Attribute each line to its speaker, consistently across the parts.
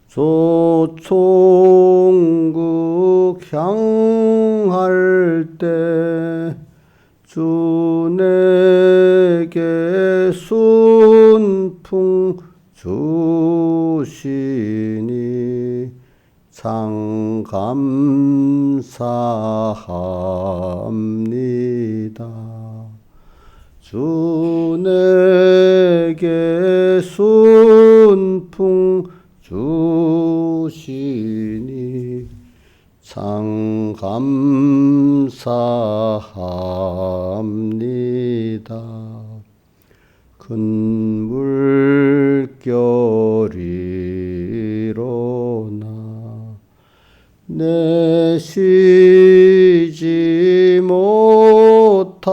Speaker 1: 조총국 향할 때 주 내게 순풍 주시니 참 감사합니다. 주 내게 순풍 주시니 참 감사합니다. 큰 물결이로나 내쉬지 못하되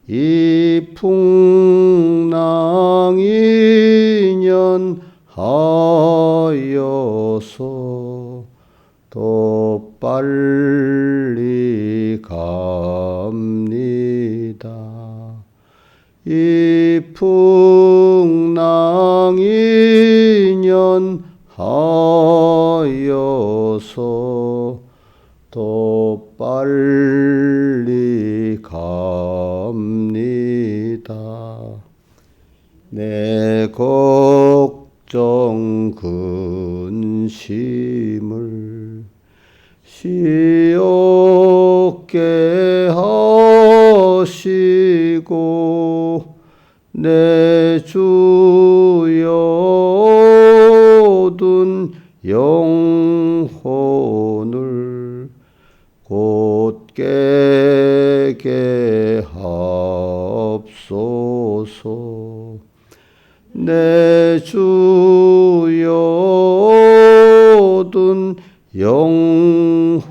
Speaker 1: 이 풍랑이년 하여서 더 빨리 갑니다. 이 풍랑이년 하여서 더 빨리 갑니다. 내 걱정 근심을 시없게 하시고 내 주여 둔 영혼을 곧게 깨게 하옵소서. 내 주여 둔 영혼을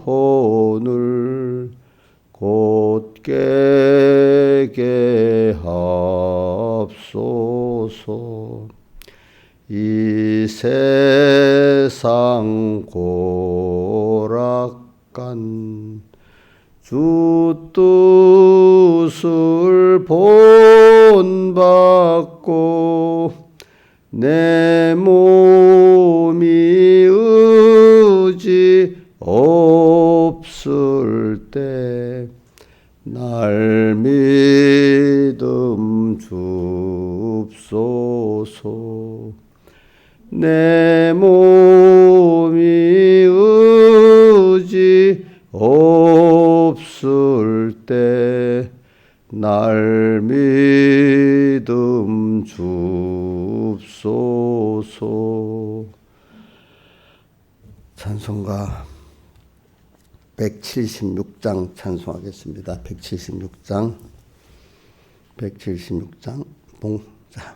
Speaker 1: 곧게 깨게 하옵소서. 이 세상 고락간 주 뜻을 본받고 내 몸이 의지 없을 때 날 믿음 줍소서. 내 몸이 의지 없을 때 날 믿음 줍소서. 찬송가 176장 찬송하겠습니다. 176장 봉자.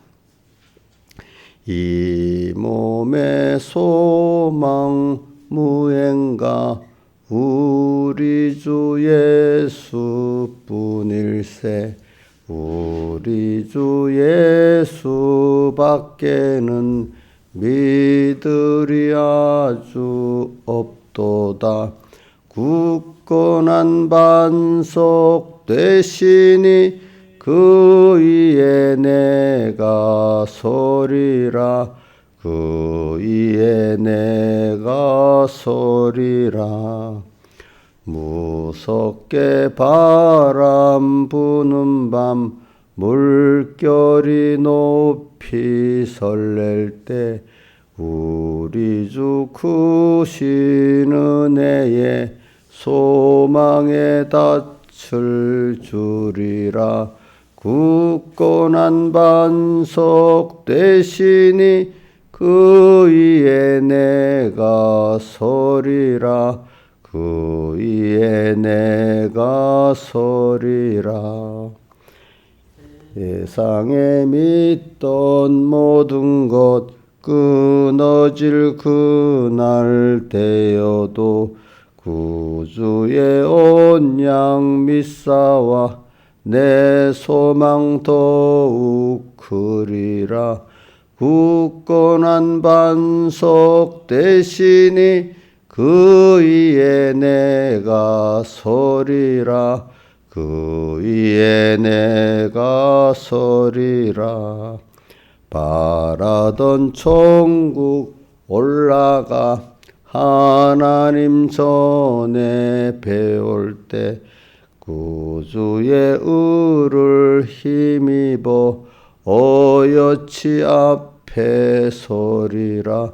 Speaker 1: 이 몸의 소망 무행가 우리 주 예수뿐일세. 우리 주 예수밖에는 믿으리 아주 없도다. 굳건한 반석 되시니 그 위에 내가 서리라. 그 위에 내가 서리라. 무섭게 바람 부는 밤 물결이 높이 설렐 때 우리 주 크신 은혜에 소망에 닻을 주리라. 굳건한 반석 되시니 그 위에 내가 서리라. 그 위에 내가 서리라. 세상에 믿던 모든 것 끊어질 그날 되어도 구주의 언양 믿사와 내 소망 더욱 크리라. 굳건한 반석 되시니 그 위에 내가 서리라. 그 위에 내가 서리라. 바라던 천국 올라가 하나님 전에 배울 때 구주의 의를 힘입어 어여치 앞에 서리라.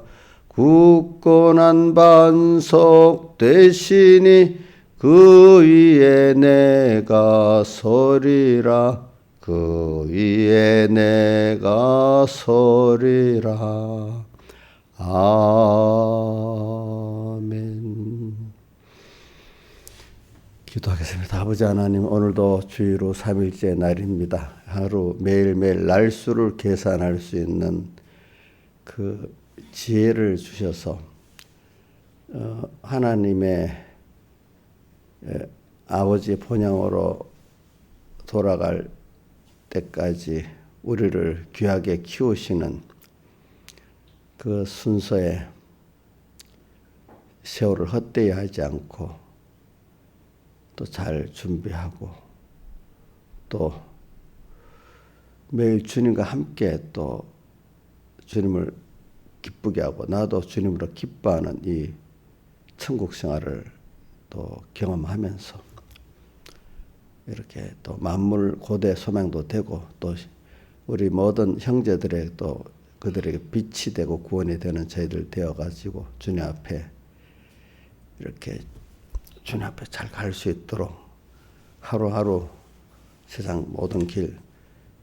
Speaker 1: 굳건한 반석 대신이 그 위에 내가 서리라. 그 위에 내가 서리라. 아멘. 기도하겠습니다. 아버지 하나님, 오늘도 주의로 3일째 날입니다. 하루 매일매일 날수를 계산할 수 있는 그 지혜를 주셔서 하나님의 아버지의 본향으로 돌아갈 때까지 우리를 귀하게 키우시는 그 순서에 세월을 헛되이 하지 않고 또 잘 준비하고 또 매일 주님과 함께 또 주님을 기쁘게 하고 나도 주님으로 기뻐하는 이 천국 생활을 또 경험하면서 이렇게 또 만물 고대 소망도 되고 또 우리 모든 형제들의 또 그들에게 빛이 되고 구원이 되는 저희들 되어가지고 주님 앞에 이렇게 주님 앞에 잘 갈 수 있도록 하루하루 세상 모든 길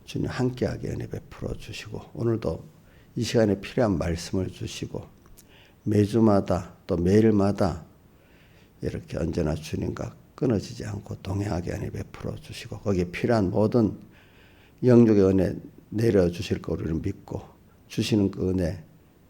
Speaker 1: 주님 함께하게 은혜 베풀어 주시고 오늘도 이 시간에 필요한 말씀을 주시고 매주마다 또 매일마다 이렇게 언제나 주님과 끊어지지 않고 동행하게 은혜 베풀어 주시고 거기에 필요한 모든 영육의 은혜 내려주실 거를 믿고 주시는 그 은혜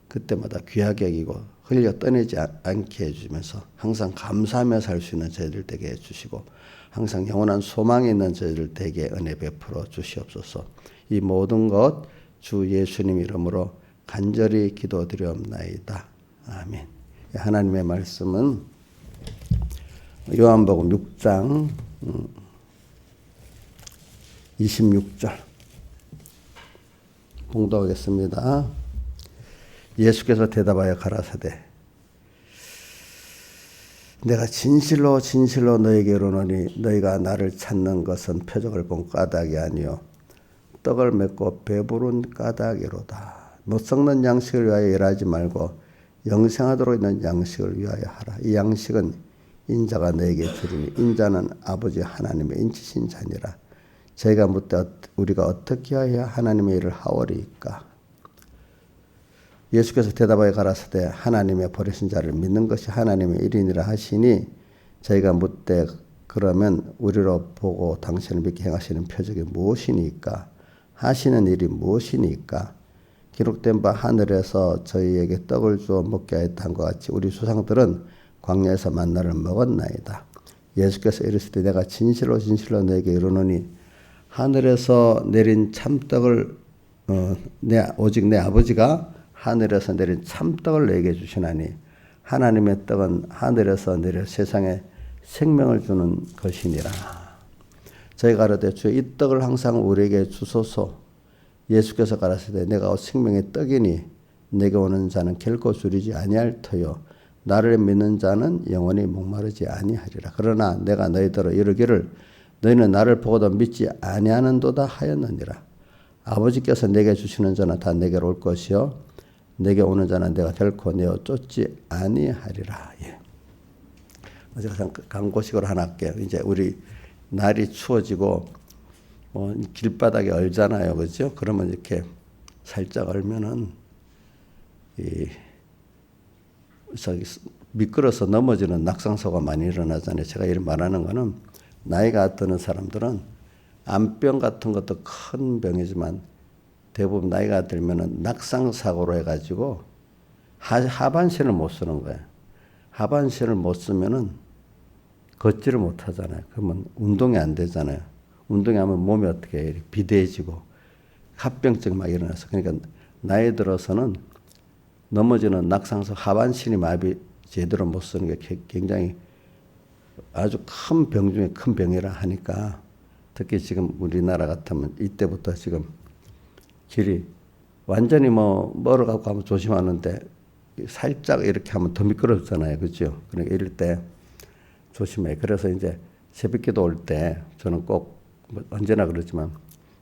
Speaker 1: 그때마다 귀하게 여기고 흘려 떠내지 않게 해주면서 항상 감사하며 살 수 있는 저희들 되게 해주시고 항상 영원한 소망이 있는 저희들 되게 은혜 베풀어 주시옵소서. 이 모든 것 주 예수님 이름으로 간절히 기도드리옵나이다. 아멘. 하나님의 말씀은 요한복음 6장 26절 봉독하겠습니다. 예수께서 대답하여 가라사대 내가 진실로 진실로 너에게 이르노니 너희가 나를 찾는 것은 표적을 본 까닭이 아니요 떡을 맺고 배부른 까닭이로다. 못 썩는 양식을 위하여 일하지 말고 영생하도록 있는 양식을 위하여 하라. 이 양식은 인자가 너에게 주리니 인자는 아버지 하나님의 인치신 자니라. 저희가 묻되 우리가 어떻게 하여야 하나님의 일을 하오리이까. 예수께서 대답하여 가라사대 하나님의 버리신 자를 믿는 것이 하나님의 일이니라 하시니 저희가 묻되 그러면 우리로 보고 당신을 믿게 행하시는 표적이 무엇이니까 하시는 일이 무엇이니까 기록된 바 하늘에서 저희에게 떡을 주어 먹게 하였던 것 같이 우리 조상들은 광야에서 만나를 먹었나이다. 예수께서 이르시되 내가 진실로 진실로 너에게 이르노니 하늘에서 내린 참떡을 오직 내 아버지가 하늘에서 내린 참떡을 내게 주시나니 하나님의 떡은 하늘에서 내려 세상에 생명을 주는 것이니라. 저희가 가로되 주여 이 떡을 항상 우리에게 주소서. 예수께서 가라사대 내가 생명의 떡이니 내게 오는 자는 결코 줄이지 아니할 터요 나를 믿는 자는 영원히 목마르지 아니하리라. 그러나 내가 너희더러 이르기를 너희는 나를 보고도 믿지 아니하는도다 하였느니라. 아버지께서 내게 주시는 자는 다 내게로 올 것이요 내게 오는 자는 내가 결코 내어 쫓지 아니하리라. 예. 제가 광고식으로 하나 할게요. 이제 우리 날이 추워지고 길바닥에 얼잖아요, 그렇죠? 그러면 이렇게 살짝 얼면은 미끄러서 넘어지는 낙상사고가 많이 일어나잖아요. 제가 이런 말하는 거는 나이가 드는 사람들은 암병 같은 것도 큰 병이지만 대부분 나이가 들면은 낙상사고로 해가지고 하반신을 못 쓰는 거예요. 하반신을 못 쓰면은 걷지를 못 하잖아요. 그러면 운동이 안 되잖아요. 운동이 하면 몸이 어떻게 해? 비대해지고 합병증 막 일어나서 그러니까 나이 들어서는 넘어지는 낙상사 하반신이 마비 제대로 못 쓰는 게 굉장히 아주 큰 병 중에 큰 병이라 하니까 특히 지금 우리나라 같으면 이때부터 지금 길이 완전히 뭐 멀어갖고 하면 조심하는데 살짝 이렇게 하면 더 미끄럽잖아요. 그죠? 그러니까 이럴 때 조심해. 그래서 이제 새벽기도 올 때 저는 꼭뭐 언제나 그러지만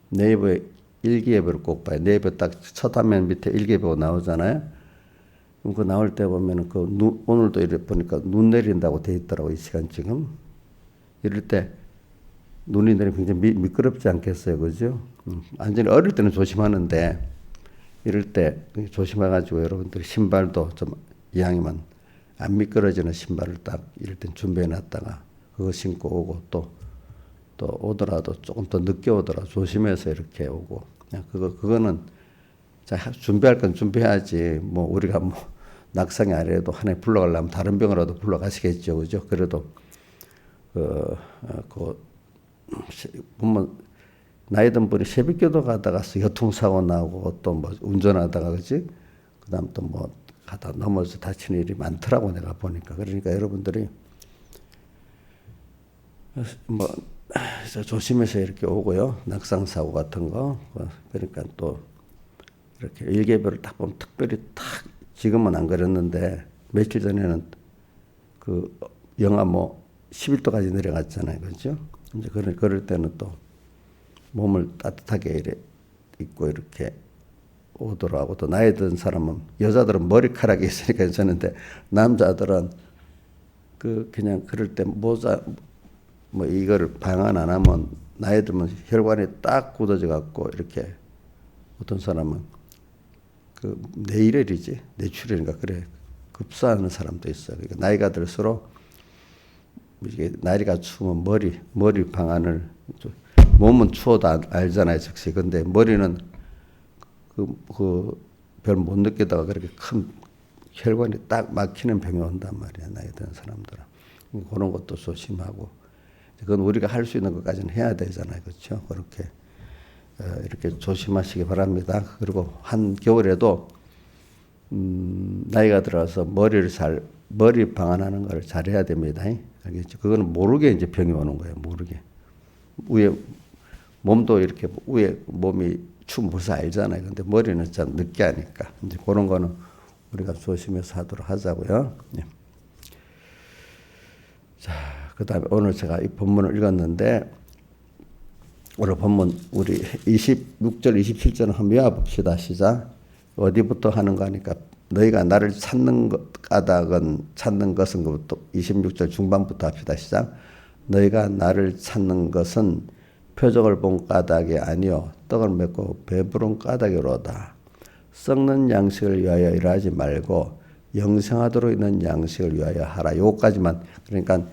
Speaker 1: 네이버에 일기예보를 꼭 봐요. 네이버 딱 첫 화면 밑에 일기예보 나오잖아요. 그럼 그 나올 때 보면은 그 오늘도 이렇게 보니까 눈 내린다고 돼 있더라고, 이 시간 지금. 이럴 때 눈이 내리면 굉장히 미끄럽지 않겠어요, 그죠? 완전히 어릴 때는 조심하는데 이럴 때 조심해가지고 여러분들 신발도 좀 이왕이면 안 미끄러지는 신발을 딱 이럴 땐 준비해놨다가 그거 신고 오고 또 오더라도 조금 더 늦게 오더라도 조심해서 이렇게 오고 그냥 그거는 자 준비할 건 준비해야지 뭐 우리가 뭐 낙상이 아니라도 하나님 불러가려면 다른 병으로도 불러가시겠죠, 그죠? 그래도 보면 나이 든 분이 새벽기도 가다가 교통사고 나고 또 뭐 운전하다가 그지? 그다음 또 뭐 가다 넘어져 다치는 일이 많더라고 내가 보니까. 그러니까 여러분들이 뭐 조심해서 이렇게 오고요. 낙상 사고 같은 거. 그러니까 또 이렇게 일개별을 딱 보면 특별히 딱 지금은 안 그랬는데 며칠 전에는 그 영하 뭐 11도까지 내려갔잖아요, 그렇죠? 이제 그럴 때는 또 몸을 따뜻하게 이래 입고 이렇게 오더라고. 또 나이 든 사람은 여자들은 머리카락이 있으니까 괜찮은데 남자들은 그냥 그럴 때 모자 뭐 이거를 방한 안 하면 나이 들면 혈관이 딱 굳어져 갖고 이렇게 어떤 사람은 그 뇌일혈이지 뇌출혈인가 그래 급사하는 사람도 있어요. 그러니까 나이가 들수록 이게 나이가 추우면 머리 방안을 몸은 추워도 알잖아요, 즉시. 근데 머리는 별 못 느끼다가 그렇게 큰 혈관이 딱 막히는 병이 온단 말이야, 나이 든 사람들은. 그런 것도 조심하고. 그건 우리가 할 수 있는 것까지는 해야 되잖아요, 그렇죠? 그렇게 이렇게 조심하시기 바랍니다. 그리고 한겨울에도 나이가 들어서 머리 방안하는 걸 잘해야 됩니다. 알겠죠? 그거는 모르게 이제 병이 오는 거예요, 모르게. 위에 몸도 이렇게 위에 몸이 춤 벌써 알잖아요. 근데 머리는 참 늦게 하니까 이제 그런 거는 우리가 조심해서 하도록 하자고요. 네. 자, 그다음에 오늘 제가 이 본문을 읽었는데 오늘 본문 우리 26절 27절을 한번 외워봅시다. 시작. 어디부터 하는가 하니까 너희가 나를 찾는 까닭은 찾는 것은 그부터 26절 중반부터 합시다. 시작. 너희가 나를 찾는 것은 표적을 본 까닭이 아니요 떡을 맺고 배부른 까닭이로다. 썩는 양식을 위하여 일하지 말고 영생하도록 있는 양식을 위하여 하라. 요거까지만 그러니까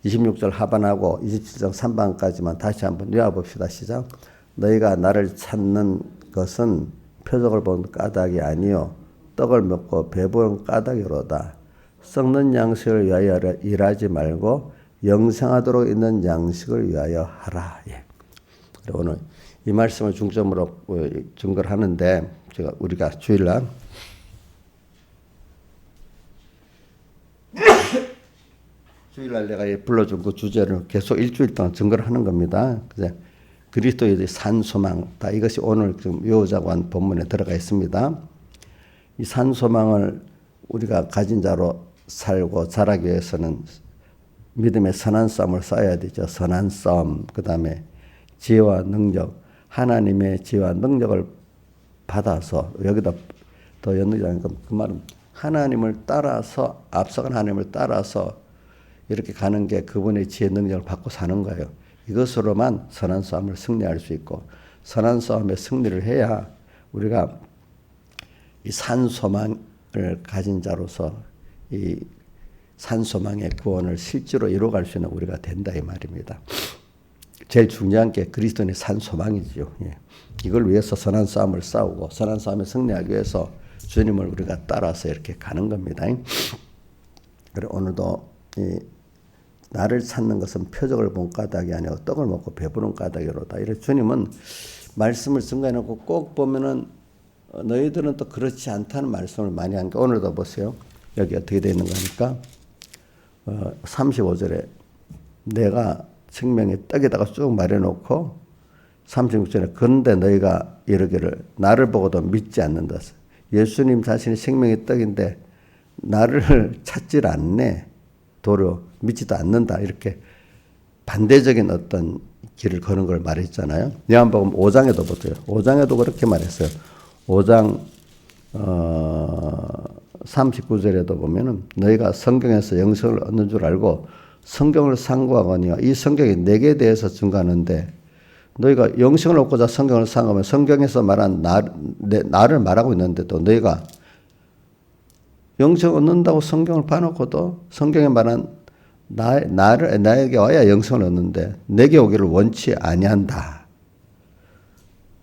Speaker 1: 26절 하반하고 27절 3반까지만 다시 한번 외워봅시다. 시작. 너희가 나를 찾는 것은 표적을 본 까닭이 아니요 떡을 먹고 배부른 까닭이로다. 썩는 양식을 위하여 일하지 말고 영생하도록 있는 양식을 위하여 하라. 예. 오늘 이 말씀을 중점으로 증거를 하는데 우리가 주일날 내가 불러준 그 주제를 계속 일주일 동안 증거를 하는 겁니다. 그래서 그리스도의 산소망 다 이것이 오늘 좀 외우자고 한 본문에 들어가 있습니다. 이 산소망을 우리가 가진 자로 살고 자라기 위해서는 믿음의 선한 싸움을 쌓아야 되죠. 선한 싸움, 그 다음에 지혜와 능력, 하나님의 지혜와 능력을 받아서 여기다 더 연결하는 그 말은 하나님을 따라서 앞서간 하나님을 따라서 이렇게 가는 게 그분의 지혜 능력을 받고 사는 거예요. 이것으로만 선한 싸움을 승리할 수 있고 선한 싸움에 승리를 해야 우리가 이 산소망을 가진 자로서 이 산소망의 구원을 실제로 이루어갈 수 있는 우리가 된다 이 말입니다. 제일 중요한 게 그리스도인의 산소망이죠. 예. 이걸 위해서 선한 싸움을 싸우고 선한 싸움에 승리하기 위해서 주님을 우리가 따라서 이렇게 가는 겁니다. 그리고 오늘도 나를 찾는 것은 표적을 본 까닭이 아니고 떡을 먹고 배부른 까닭이로다. 이래 주님은 말씀을 증거해놓고 꼭 보면은 너희들은 또 그렇지 않다는 말씀을 많이 한 게 오늘도 보세요. 여기 어떻게 되어 있는 거니까 35절에 내가 생명의 떡에다가 쭉 말해놓고 36절에 그런데 너희가 이르기를 나를 보고도 믿지 않는다. 예수님 자신이 생명의 떡인데 나를 찾질 않네. 도리어 믿지도 않는다. 이렇게 반대적인 어떤 길을 거는 걸 말했잖아요. 요한복음 5장에도 보세요. 5장에도 그렇게 말했어요. 5장 39절에도 보면은 너희가 성경에서 영생을 얻는 줄 알고 성경을 상고하거니와 이 성경이 내게 대해서 증거하는데 너희가 영생을 얻고자 성경을 상고하면 성경에서 말한 나를 말하고 있는데 또 너희가 영생을 얻는다고 성경을 봐놓고도 성경에 말한 나에게 와야 영생을 얻는데 내게 오기를 원치 아니한다.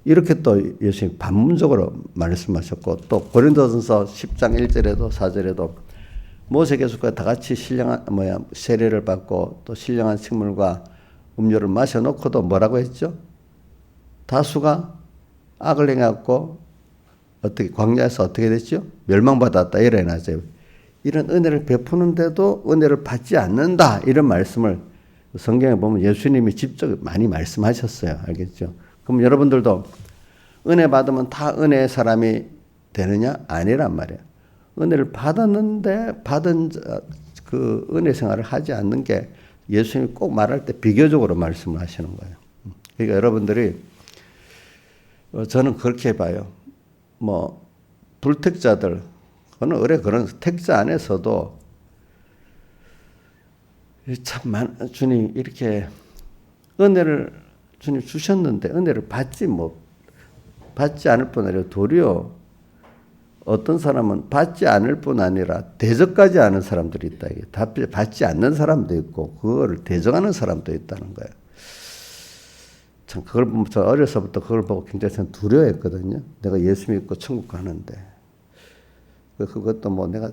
Speaker 1: 이렇게 또 예수님 반문적으로 말씀하셨고 또 고린도전서 10장 1절에도 4절에도 모세계수가 다 같이 세례를 받고 또 신령한 식물과 음료를 마셔놓고도 뭐라고 했죠? 다수가 악을 행해갖고 어떻게 광야에서 어떻게 됐죠? 멸망받았다 이래 놨어요. 이런 은혜를 베푸는데도 은혜를 받지 않는다 이런 말씀을 성경에 보면 예수님이 직접 많이 말씀하셨어요. 알겠죠? 그럼 여러분들도 은혜 받으면 다 은혜의 사람이 되느냐? 아니란 말이에요. 은혜를 받았는데 받은 그 은혜 생활을 하지 않는 게 예수님이 꼭 말할 때 비교적으로 말씀을 하시는 거예요. 그러니까 여러분들이 저는 그렇게 봐요. 뭐 불택자들 그는 의뢰 그런 택자 안에서도 참 주님 이렇게 은혜를 주님 주셨는데 은혜를 받지 않을 뿐 아니라 도리어 어떤 사람은 받지 않을 뿐 아니라 대적까지 하는 사람들이 있다. 이게 받지 않는 사람도 있고 그거를 대적하는 사람도 있다는 거예요. 참 그걸 보면 저 어려서부터 그걸 보고 굉장히 두려워했거든요. 내가 예수 믿고 천국 가는데 그것도 뭐 내가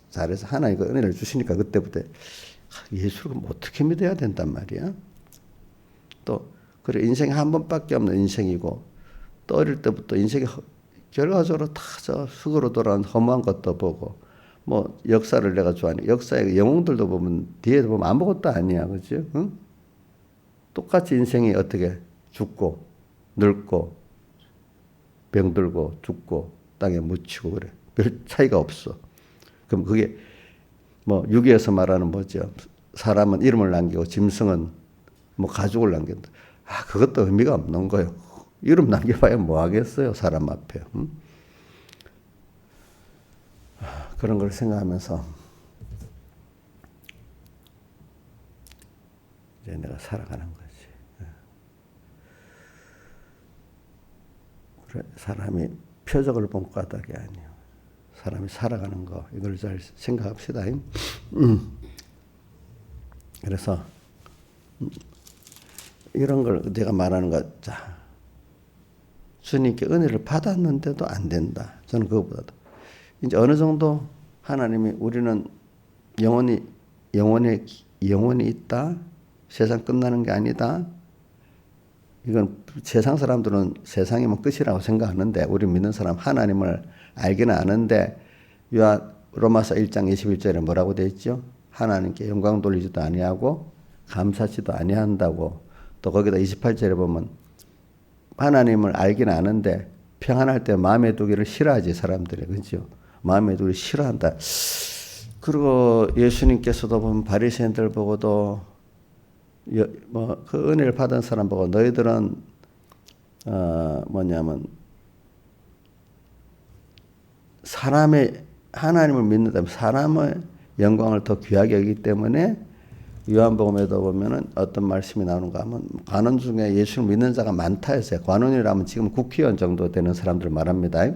Speaker 1: 잘해서 하나님이 은혜를 주시니까 그때부터 예수를 어떻게 믿어야 된단 말이야. 또 그래 인생이 한 번밖에 없는 인생이고 또 어릴 때부터 인생이 결과적으로 다 저 흙으로 돌아온 허무한 것도 보고 뭐 역사를 내가 좋아하니 역사의 영웅들도 보면 뒤에 보면 아무것도 아니야, 그렇지? 응? 똑같이 인생이 어떻게 죽고 늙고 병들고 죽고 땅에 묻히고 그래. 별 차이가 없어. 그럼 그게 뭐 유기에서 말하는 뭐죠? 사람은 이름을 남기고 짐승은 뭐 가죽을 남긴다. 그것도 의미가 없는 거예요. 이름 남겨봐야 뭐 하겠어요, 사람 앞에. 응? 그런 걸 생각하면서 이제 내가 살아가는 거지. 그래, 사람이 표적을 본 까닭이 아니에요. 사람이 살아가는 거 이걸 잘 생각합시다. 그래서 이런 걸 내가 말하는 거, 자, 주님께 은혜를 받았는데도 안 된다. 저는 그것보다도 이제 어느 정도 하나님이 우리는 영원히 있다. 세상 끝나는 게 아니다. 이건 세상 사람들은 세상이면 끝이라고 생각하는데 우리 믿는 사람 하나님을 알기는 아는데 로마서 1장 21절에 뭐라고 되어 있죠? 하나님께 영광 돌리지도 아니하고 감사치도 아니한다고. 또 거기다 28절에 보면 하나님을 알기는 아는데 평안할 때 마음에 두기를 싫어하지 사람들이. 그렇죠? 마음에 두기를 싫어한다. 그리고 예수님께서도 보면 바리새인들 보고도 그 은혜를 받은 사람 보고 너희들은 뭐냐면 하나님을 믿는다면 사람의 영광을 더 귀하게 여기기 때문에 요한복음에도 보면은 어떤 말씀이 나오는가 하면 관원 중에 예수를 믿는 자가 많다 했어요. 관원이라면 지금 국회의원 정도 되는 사람들 말합니다.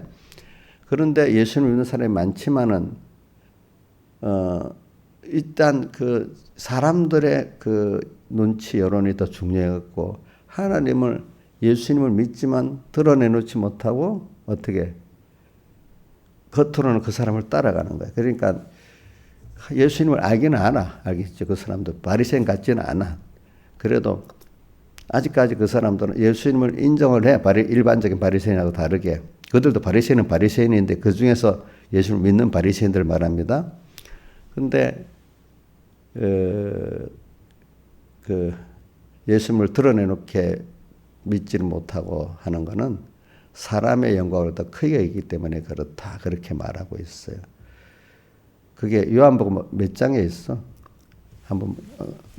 Speaker 1: 그런데 예수를 믿는 사람이 많지만은 일단 그 사람들의 그 눈치 여론이 더 중요했고 하나님을 예수님을 믿지만 드러내놓지 못하고 어떻게 겉으로는 그 사람을 따라가는 거예요. 그러니까 예수님을 알기는 않아. 알겠죠? 그 사람들 바리새인 같지는 않아. 그래도 아직까지 그 사람들은 예수님을 인정을 해. 일반적인 바리새인하고 다르게. 그들도 바리새인은 바리새인인데 그 중에서 예수를 믿는 바리새인들 말합니다. 근데 그 예수님을 드러내놓게 믿지를 못하고 하는 것은 사람의 영광을 더 크게 여기기 때문에 그렇다. 그렇게 말하고 있어요. 그게 요한복음 몇 장에 있어? 한번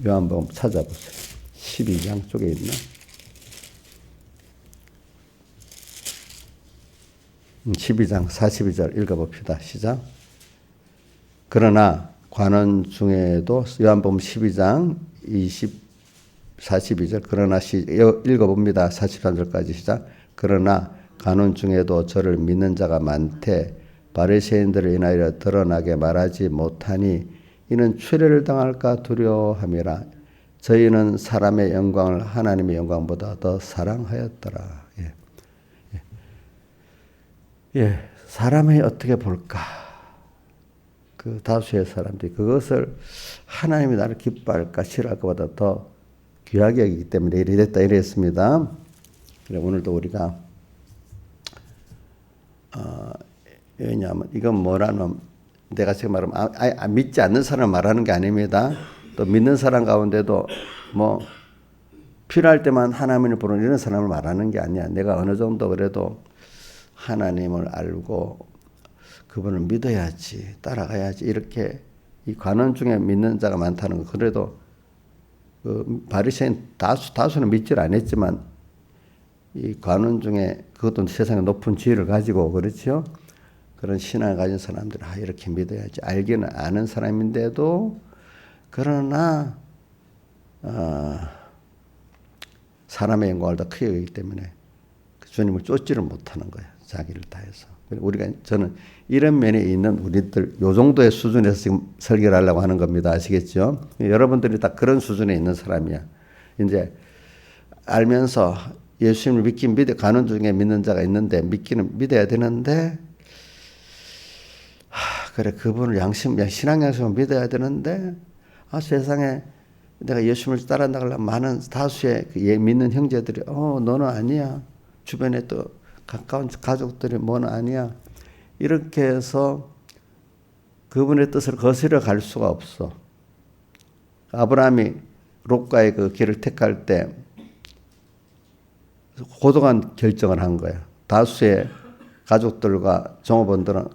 Speaker 1: 요한복음 찾아보세요. 12장 쪽에 있나? 12장 42절 읽어봅시다. 시작. 그러나 관원 중에도 요한복음 12장 42절 그러나 읽어봅니다. 43절까지 시작. 그러나 관원 중에도 저를 믿는 자가 많되 바리새인들을 인하여 드러나게 말하지 못하니 이는 추례를 당할까 두려워함이라. 저희는 사람의 영광을 하나님의 영광보다 더 사랑하였더라. 사람이 어떻게 볼까? 그 다수의 사람들이 그것을 하나님이 나를 기뻐할까 싫어할 것보다 더 귀하게 여기기 때문에 이랬다 이랬습니다. 그래 오늘도 우리가 왜냐하면 이건 뭐라면 내가 지금 말하면 믿지 않는 사람 말하는 게 아닙니다. 또 믿는 사람 가운데도 뭐 필요할 때만 하나님을 부르는 이런 사람을 말하는 게 아니야. 내가 어느 정도 그래도 하나님을 알고 그분을 믿어야지 따라가야지 이렇게 이 관원 중에 믿는 자가 많다는 거 그래도 그 바리새인 다수는 믿지를 않았지만 이 관원 중에 그것도 세상에 높은 지위를 가지고 그렇죠. 그런 신앙을 가진 사람들은 이렇게 믿어야지 알기는 아는 사람인데도 그러나 사람의 영광을 더 크게 여기기 때문에 주님을 쫓지를 못하는 거야. 자기를 다해서. 저는 이런 면에 있는 우리들 요 정도의 수준에서 지금 설교를 하려고 하는 겁니다. 아시겠죠? 여러분들이 다 그런 수준에 있는 사람이야. 이제 알면서 예수님을 가는 중에 믿는 자가 있는데 믿어야 되는데 그래 그분을 신앙 양심을 믿어야 되는데 세상에 내가 예수님을 따라 나가려면 많은 다수의 믿는 형제들이 너는 아니야. 주변에 또 가까운 가족들이 뭐는 아니야. 이렇게 해서 그분의 뜻을 거스려 갈 수가 없어. 아브라함이 롯과의 그 길을 택할 때 고독한 결정을 한 거야. 다수의 가족들과 종업원들은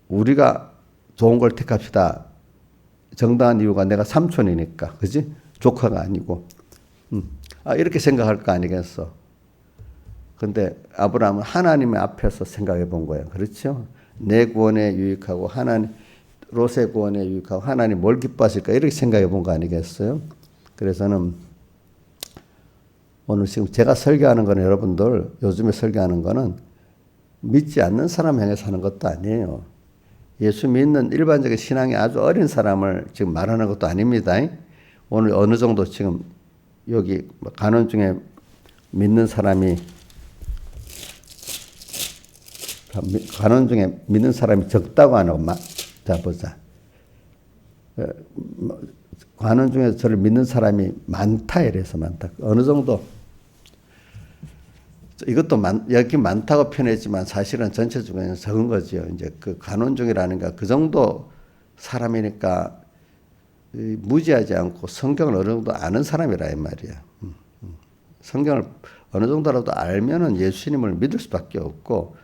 Speaker 1: 우리가 좋은 걸 택합시다. 정당한 이유가 내가 삼촌이니까. 그지? 조카가 아니고. 이렇게 생각할 거 아니겠어. 근데 아브라함은 하나님의 앞에서 생각해 본 거예요. 그렇죠? 내 구원에 유익하고 롯의 구원에 유익하고 하나님 뭘 기뻐하실까 이렇게 생각해 본 거 아니겠어요? 그래서는 오늘 지금 제가 설교하는 거는 여러분들 요즘에 설교하는 거는 믿지 않는 사람 향해서 하는 것도 아니에요. 예수 믿는 일반적인 신앙이 아주 어린 사람을 지금 말하는 것도 아닙니다. 오늘 어느 정도 지금 여기 간원 중에 믿는 사람이 간원 중에 믿는 사람이 적다고 하는 거. 자 보자. 간원 중에 저를 믿는 사람이 많다 이래서 많다. 어느 정도 이것도 여기 많다고 표현했지만 사실은 전체적으로 적은 거죠. 이제 그 간원 중이라는 게 그 정도 사람이니까 무지하지 않고 성경을 어느 정도 아는 사람이라 이 말이야. 성경을 어느 정도라도 알면은 예수님을 믿을 수밖에 없고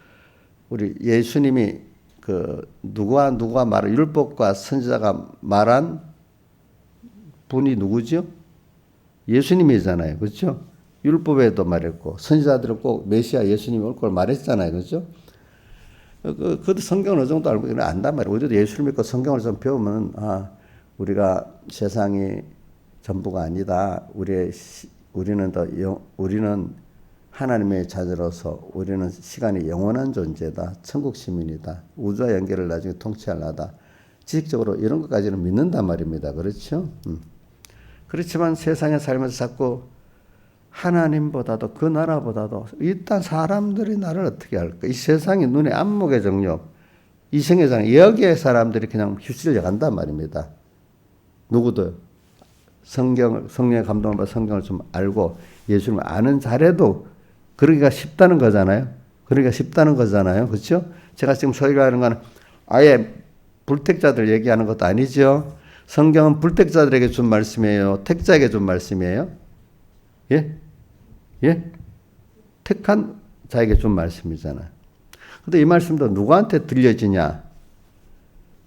Speaker 1: 우리 예수님이 그 누가 말한 율법과 선지자가 말한 분이 누구죠? 예수님이잖아요. 그렇죠? 율법에도 말했고 선지자들은 꼭 메시아 예수님이 올 걸 말했잖아요. 그렇죠? 그것도 성경을 어느 정도 알고 안단 말이에요. 우리도 예수를 믿고 성경을 좀 배우면 우리가 세상이 전부가 아니다. 우리는 하나님의 자녀로서 우리는 시간이 영원한 존재다. 천국 시민이다. 우주와 연결을 나중에 통치하려다. 지식적으로 이런 것까지는 믿는단 말입니다. 그렇죠? 그렇지만 세상에 살면서 자꾸 하나님보다도 그 나라보다도 일단 사람들이 나를 어떻게 할까? 이 세상이 눈에 안목의 정욕, 이생의 장 여기에 사람들이 그냥 휩쓸려 간단 말입니다. 누구도 성령의 감동을 받아 성경을 좀 알고 예수님을 아는 자래도 그러기가 쉽다는 거잖아요. 그렇죠? 제가 지금 설교하는 건 아예 불택자들 얘기하는 것도 아니죠. 성경은 불택자들에게 준 말씀이에요. 택자에게 준 말씀이에요. 예? 예? 택한 자에게 준 말씀이잖아요. 근데 이 말씀도 누구한테 들려지냐?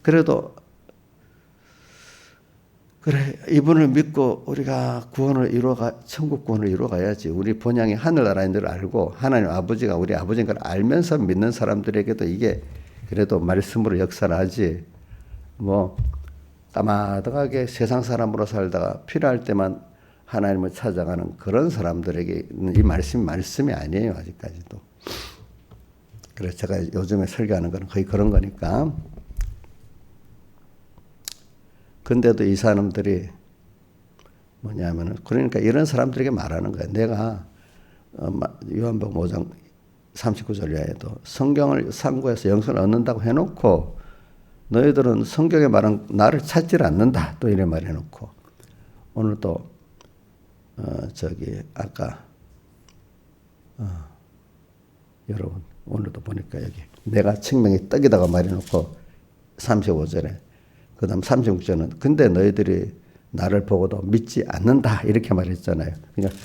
Speaker 1: 그래도 그래, 이분을 믿고 우리가 천국 구원을 이루어가야지. 우리 본향이 하늘나라인 줄 알고 하나님 아버지가 우리 아버지인 걸 알면서 믿는 사람들에게도 이게 그래도 말씀으로 역사를 하지. 뭐 까마득하게 세상 사람으로 살다가 필요할 때만 하나님을 찾아가는 그런 사람들에게는 이 말씀이 아니에요. 아직까지도. 그래서 제가 요즘에 설교하는 건 거의 그런 거니까. 근데도 이 사람들이 뭐냐면은 그러니까 이런 사람들에게 말하는 거야. 내가 요한복음 5장 39절 이하에도 성경을 상고해서 영생을 얻는다고 해놓고 너희들은 성경에 말한 나를 찾질 않는다. 또 이래 말해놓고 오늘 또 아까 여러분 오늘도 보니까 여기 내가 생명의 떡이다가 말해놓고 35절에 그 다음 36절은 근데 너희들이 나를 보고도 믿지 않는다 이렇게 말했잖아요. 그러니까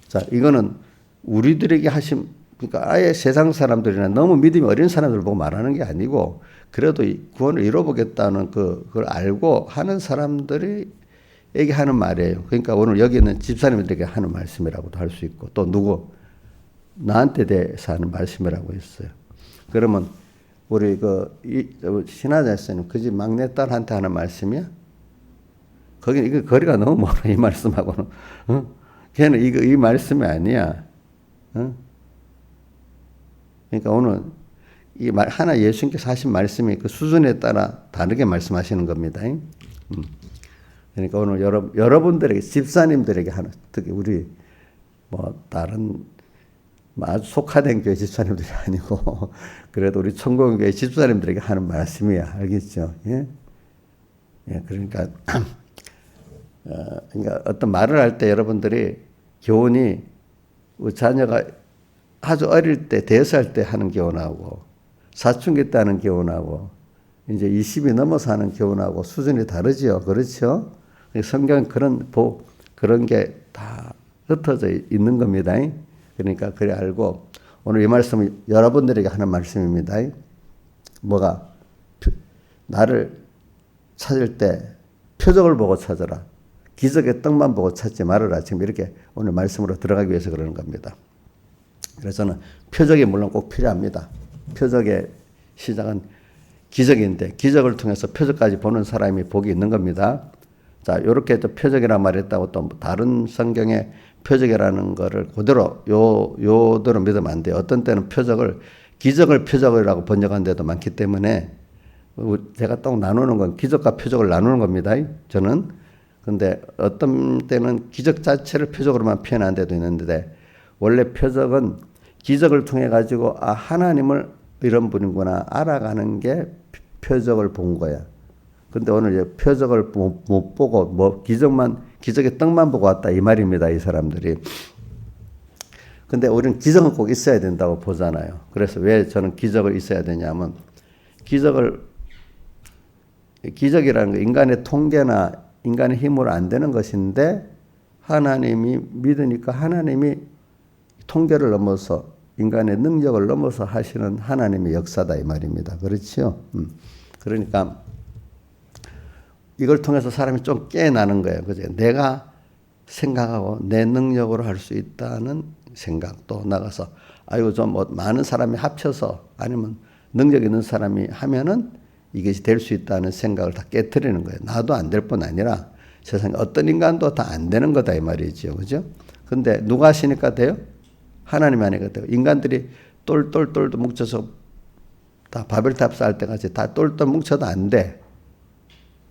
Speaker 1: 자 이거는 우리들에게 하신 그러니까 아예 세상 사람들이나 너무 믿음이 어린 사람들 보고 말하는 게 아니고 그래도 구원을 이뤄보겠다는 그걸 알고 하는 사람들이 에게 하는 말이에요. 그러니까 오늘 여기 있는 집사님들에게 하는 말씀이라고도 할 수 있고 또 나한테 대해서 하는 말씀이라고 했어요. 그러면 우리 신하자스님 그 집 막내딸한테 하는 말씀이야? 거기는 이거 거리가 너무 멀어 이 말씀하고는. 걔는 이 말씀이 아니야. 그러니까 오늘 하나 예수님께서 하신 말씀이 그 수준에 따라 다르게 말씀하시는 겁니다. 그러니까 오늘 여러분들에게 집사님들에게 하는 특히 우리 뭐 다른 아주 속화된 교회 집사님들이 아니고 그래도 우리 천공교회 집사님들에게 하는 말씀이야. 알겠죠? 예? 예, 그러니까 그러니까 어떤 말을 할 때 여러분들이 교훈이 자녀가 아주 어릴 때 대사할 때 하는 교훈하고 사춘기 때 하는 교훈하고 이제 20이 넘어서 하는 교훈하고 수준이 다르죠. 그렇죠? 성경 그런 게 다 흩어져 있는 겁니다. 그러니까 그래 알고 오늘 이 말씀은 여러분들에게 하는 말씀입니다. 뭐가 나를 찾을 때 표적을 보고 찾아라. 기적의 떡만 보고 찾지 말아라. 지금 이렇게 오늘 말씀으로 들어가기 위해서 그러는 겁니다. 그래서 저는 표적이 물론 꼭 필요합니다. 표적의 시작은 기적인데 기적을 통해서 표적까지 보는 사람이 복이 있는 겁니다. 자, 이렇게 또 표적이라 말했다고 또 다른 성경에 표적이라는 거를 그대로 요대로 믿으면 안 돼요. 어떤 때는 기적을 표적이라고 번역한 데도 많기 때문에 제가 딱 나누는 건 기적과 표적을 나누는 겁니다. 저는. 근데 어떤 때는 기적 자체를 표적으로만 표현한 데도 있는데 원래 표적은 기적을 통해 가지고 하나님을 이런 분이구나 알아가는 게 표적을 본 거야. 근데 오늘 이제 표적을 못 보고 기적의 떡만 보고 왔다 이 말입니다. 이 사람들이. 근데 우리는 기적은 꼭 있어야 된다고 보잖아요. 그래서 왜 저는 기적을 있어야 되냐면 기적이라는 거 인간의 통계나 인간의 힘으로 안 되는 것인데 하나님이 믿으니까 하나님이 통계를 넘어서 인간의 능력을 넘어서 하시는 하나님의 역사다 이 말입니다. 그렇죠? 그러니까 이걸 통해서 사람이 좀 깨어나는 거예요. 그죠? 내가 생각하고 내 능력으로 할 수 있다는 생각도 나가서 아이고 좀 많은 사람이 합쳐서 아니면 능력 있는 사람이 하면은 이것이 될 수 있다는 생각을 다 깨트리는 거예요. 나도 안 될 뿐 아니라 세상에 어떤 인간도 다 안 되는 거다 이 말이죠. 그죠? 근데 누가 하시니까 돼요? 하나님이 하니까 돼요. 인간들이 똘똘똘 뭉쳐서 다 바벨탑 쌓을 때까지 다 똘똘 뭉쳐도 안 돼.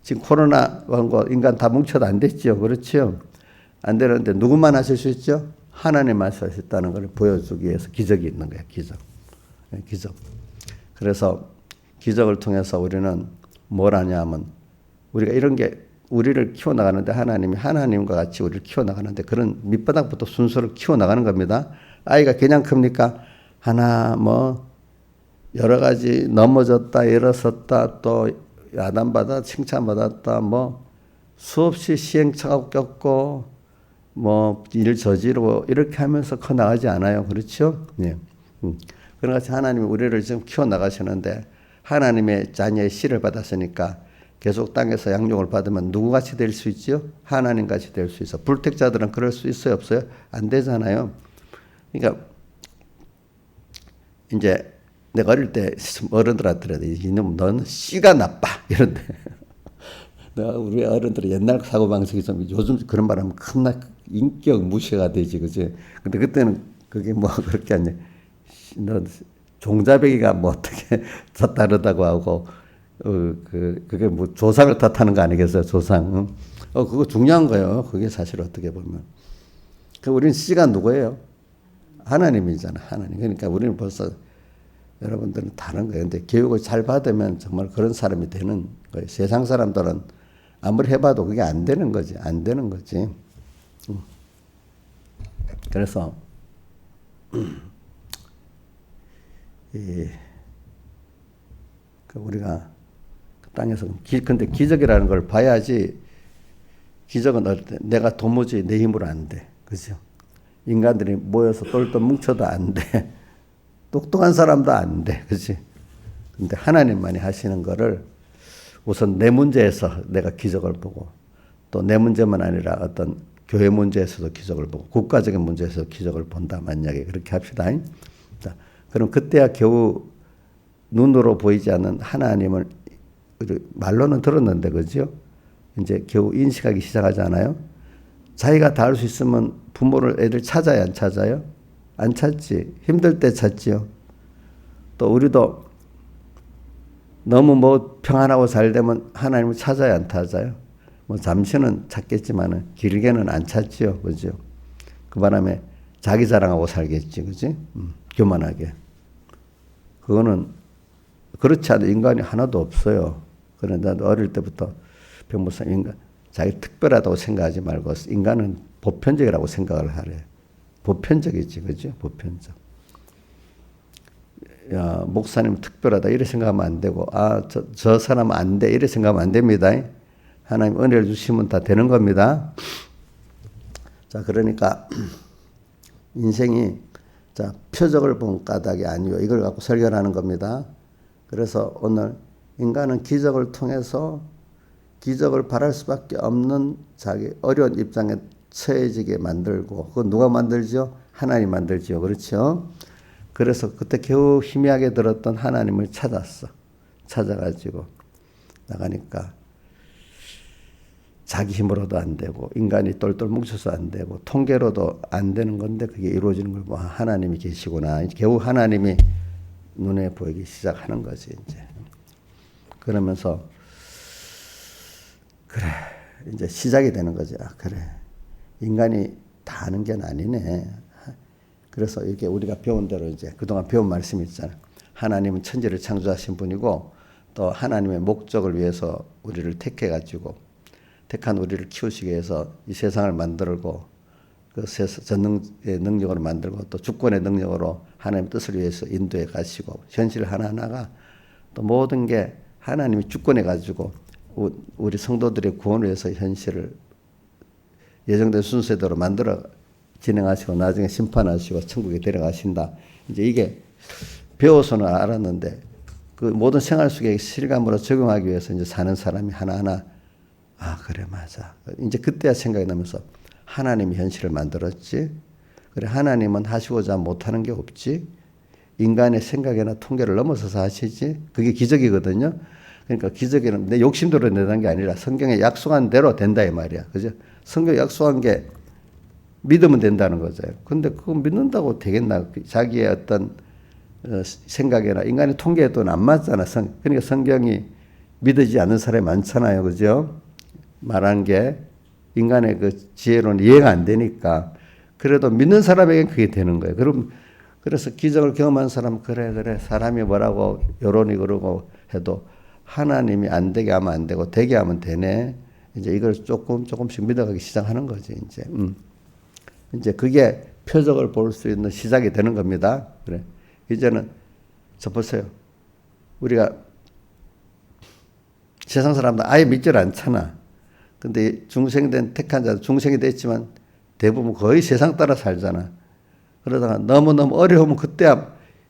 Speaker 1: 지금 코로나 왕고 인간 다 뭉쳐도 안 됐죠. 그렇죠? 안 되는데 누구만 하실 수 있죠? 하나님만 하실 수 있다는 걸 보여주기 위해서 기적이 있는 거예요. 기적. 그래서 기적을 통해서 우리는 뭘 하냐면 우리가 이런 게 우리를 키워나가는데 하나님이 하나님과 같이 우리를 키워나가는데 그런 밑바닥부터 순서를 키워나가는 겁니다. 아이가 그냥 큽니까? 하나 여러 가지 넘어졌다 일어섰다 또 야단받아 칭찬받았다 수없이 시행착오 겪고 뭐 일 저지르고 이렇게 하면서 커 나가지 않아요. 그렇죠? 예. 그런 같이 하나님이 우리를 지금 키워 나가시는데 하나님의 자녀의 씨를 받았으니까 계속 땅에서 양육을 받으면 누구같이 될 수 있죠? 하나님같이 될 수 있어. 불택자들은 그럴 수 있어요? 없어요? 안 되잖아요. 그러니까 이제 내가 어릴 때 어른들한테 이놈 너는 씨가 나빠 이런데 내가 우리 어른들이 옛날 사고방식이 좀 요즘 그런 말 하면 겁나 인격 무시가 되지 그지? 근데 그때는 그게 뭐 그렇게 아니야. 너 종자배기가 뭐 어떻게 다르다고 하고 그게 뭐 조상을 탓하는 거 아니겠어요? 조상. 그거 중요한 거예요. 그게 사실 어떻게 보면. 우리는 씨가 누구예요? 하나님이잖아. 하나님. 그러니까 우리는 벌써 여러분들은 다른 거예요. 근데 교육을 잘 받으면 정말 그런 사람이 되는 거예요. 세상 사람들은 아무리 해봐도 그게 안 되는 거지. 안 되는 거지. 그래서 우리가 땅에서 근데 기적이라는 걸 봐야지. 기적은 내가 도무지 내 힘으로 안 돼. 그죠? 인간들이 모여서 똘똘 뭉쳐도 안 돼. 똑똑한 사람도 안 돼. 그치? 근데 하나님만이 하시는 거를 우선 내 문제에서 내가 기적을 보고 또 내 문제만 아니라 어떤 교회 문제에서도 기적을 보고 국가적인 문제에서 기적을 본다. 만약에 그렇게 합시다. 자, 그럼 그때야 겨우 눈으로 보이지 않는 하나님을 말로는 들었는데 그죠? 이제 겨우 인식하기 시작하잖아요. 자기가 다 할 수 있으면 부모를 애들 찾아야 안 찾아요? 안 찾지. 힘들 때 찾지요. 또 우리도 너무 뭐 평안하고 잘 되면 하나님을 찾아야 안 찾아요? 뭐 잠시는 찾겠지만은 길게는 안 찾지요. 그죠? 그 바람에 자기 자랑하고 살겠지. 그지? 교만하게. 그거는 그렇지 않은 인간이 하나도 없어요. 그런데 나도 어릴 때부터 병목사님 인간 자기 특별하다고 생각하지 말고 인간은 보편적이라고 생각을 하래. 보편적이지, 그죠? 보편적. 야, 목사님 특별하다 이래 생각하면 안 되고, 저 사람 안 돼 이래 생각하면 안 됩니다. 하나님 은혜를 주시면 다 되는 겁니다. 자, 그러니까 인생이 자 표적을 본 까닭이 아니요 이걸 갖고 설교하는 겁니다. 그래서 오늘 인간은 기적을 통해서 기적을 바랄 수밖에 없는 자기 어려운 입장에 처해지게 만들고 그건 누가 만들죠? 하나님 만들죠. 그렇죠? 그래서 그때 겨우 희미하게 들었던 하나님을 찾았어. 찾아가지고 나가니까 자기 힘으로도 안 되고 인간이 똘똘 뭉쳐서 안 되고 통계로도 안 되는 건데 그게 이루어지는 걸 보면 하나님이 계시구나. 겨우 하나님이 눈에 보이기 시작하는 거지 이제. 그러면서 그래 이제 시작이 되는 거죠. 그래 인간이 다 아는 게 아니네. 그래서 이렇게 우리가 배운 대로 이제 그동안 배운 말씀이 있잖아. 하나님은 천지를 창조하신 분이고 또 하나님의 목적을 위해서 우리를 택해 가지고 택한 우리를 키우시기 위해서 이 세상을 만들고 그 전능의 능력으로 만들고 또 주권의 능력으로 하나님의 뜻을 위해서 인도해 가시고 현실 하나하나가 또 모든 게 하나님이 주권해 가지고 우리 성도들의 구원을 위해서 현실을 예정된 순서대로 만들어 진행하시고 나중에 심판하시고 천국에 데려가신다. 이제 이게 배워서는 알았는데 그 모든 생활 속에 실감으로 적용하기 위해서 이제 사는 사람이 하나하나 그래 맞아. 이제 그때야 생각이 나면서 하나님이 현실을 만들었지. 그래 하나님은 하시고자 못하는 게 없지. 인간의 생각이나 통계를 넘어서서 하시지. 그게 기적이거든요. 그러니까 기적에는 내 욕심대로 내는 게 아니라 성경에 약속한 대로 된다 이 말이야. 그죠? 성경에 약속한 게 믿으면 된다는 거죠. 근데 그거 믿는다고 되겠나? 자기의 어떤 생각이나 인간의 통계에도 안 맞잖아. 그러니까 성경이 믿어지지 않는 사람이 많잖아요. 그죠? 말한 게 인간의 그 지혜로는 이해가 안 되니까. 그래도 믿는 사람에겐 그게 되는 거예요. 그래서 기적을 경험한 사람 그래 사람이 뭐라고 여론이 그러고 해도 하나님이 안 되게 하면 안 되고 되게 하면 되네. 이제 이걸 조금씩 믿어가기 시작하는 거지 이제. 이제 그게 표적을 볼 수 있는 시작이 되는 겁니다. 그래. 이제는 저 보세요. 우리가 세상 사람들 아예 믿질 않잖아. 근데 중생된 택한 자 중생이 됐지만 대부분 거의 세상 따라 살잖아. 그러다가 너무너무 어려우면 그때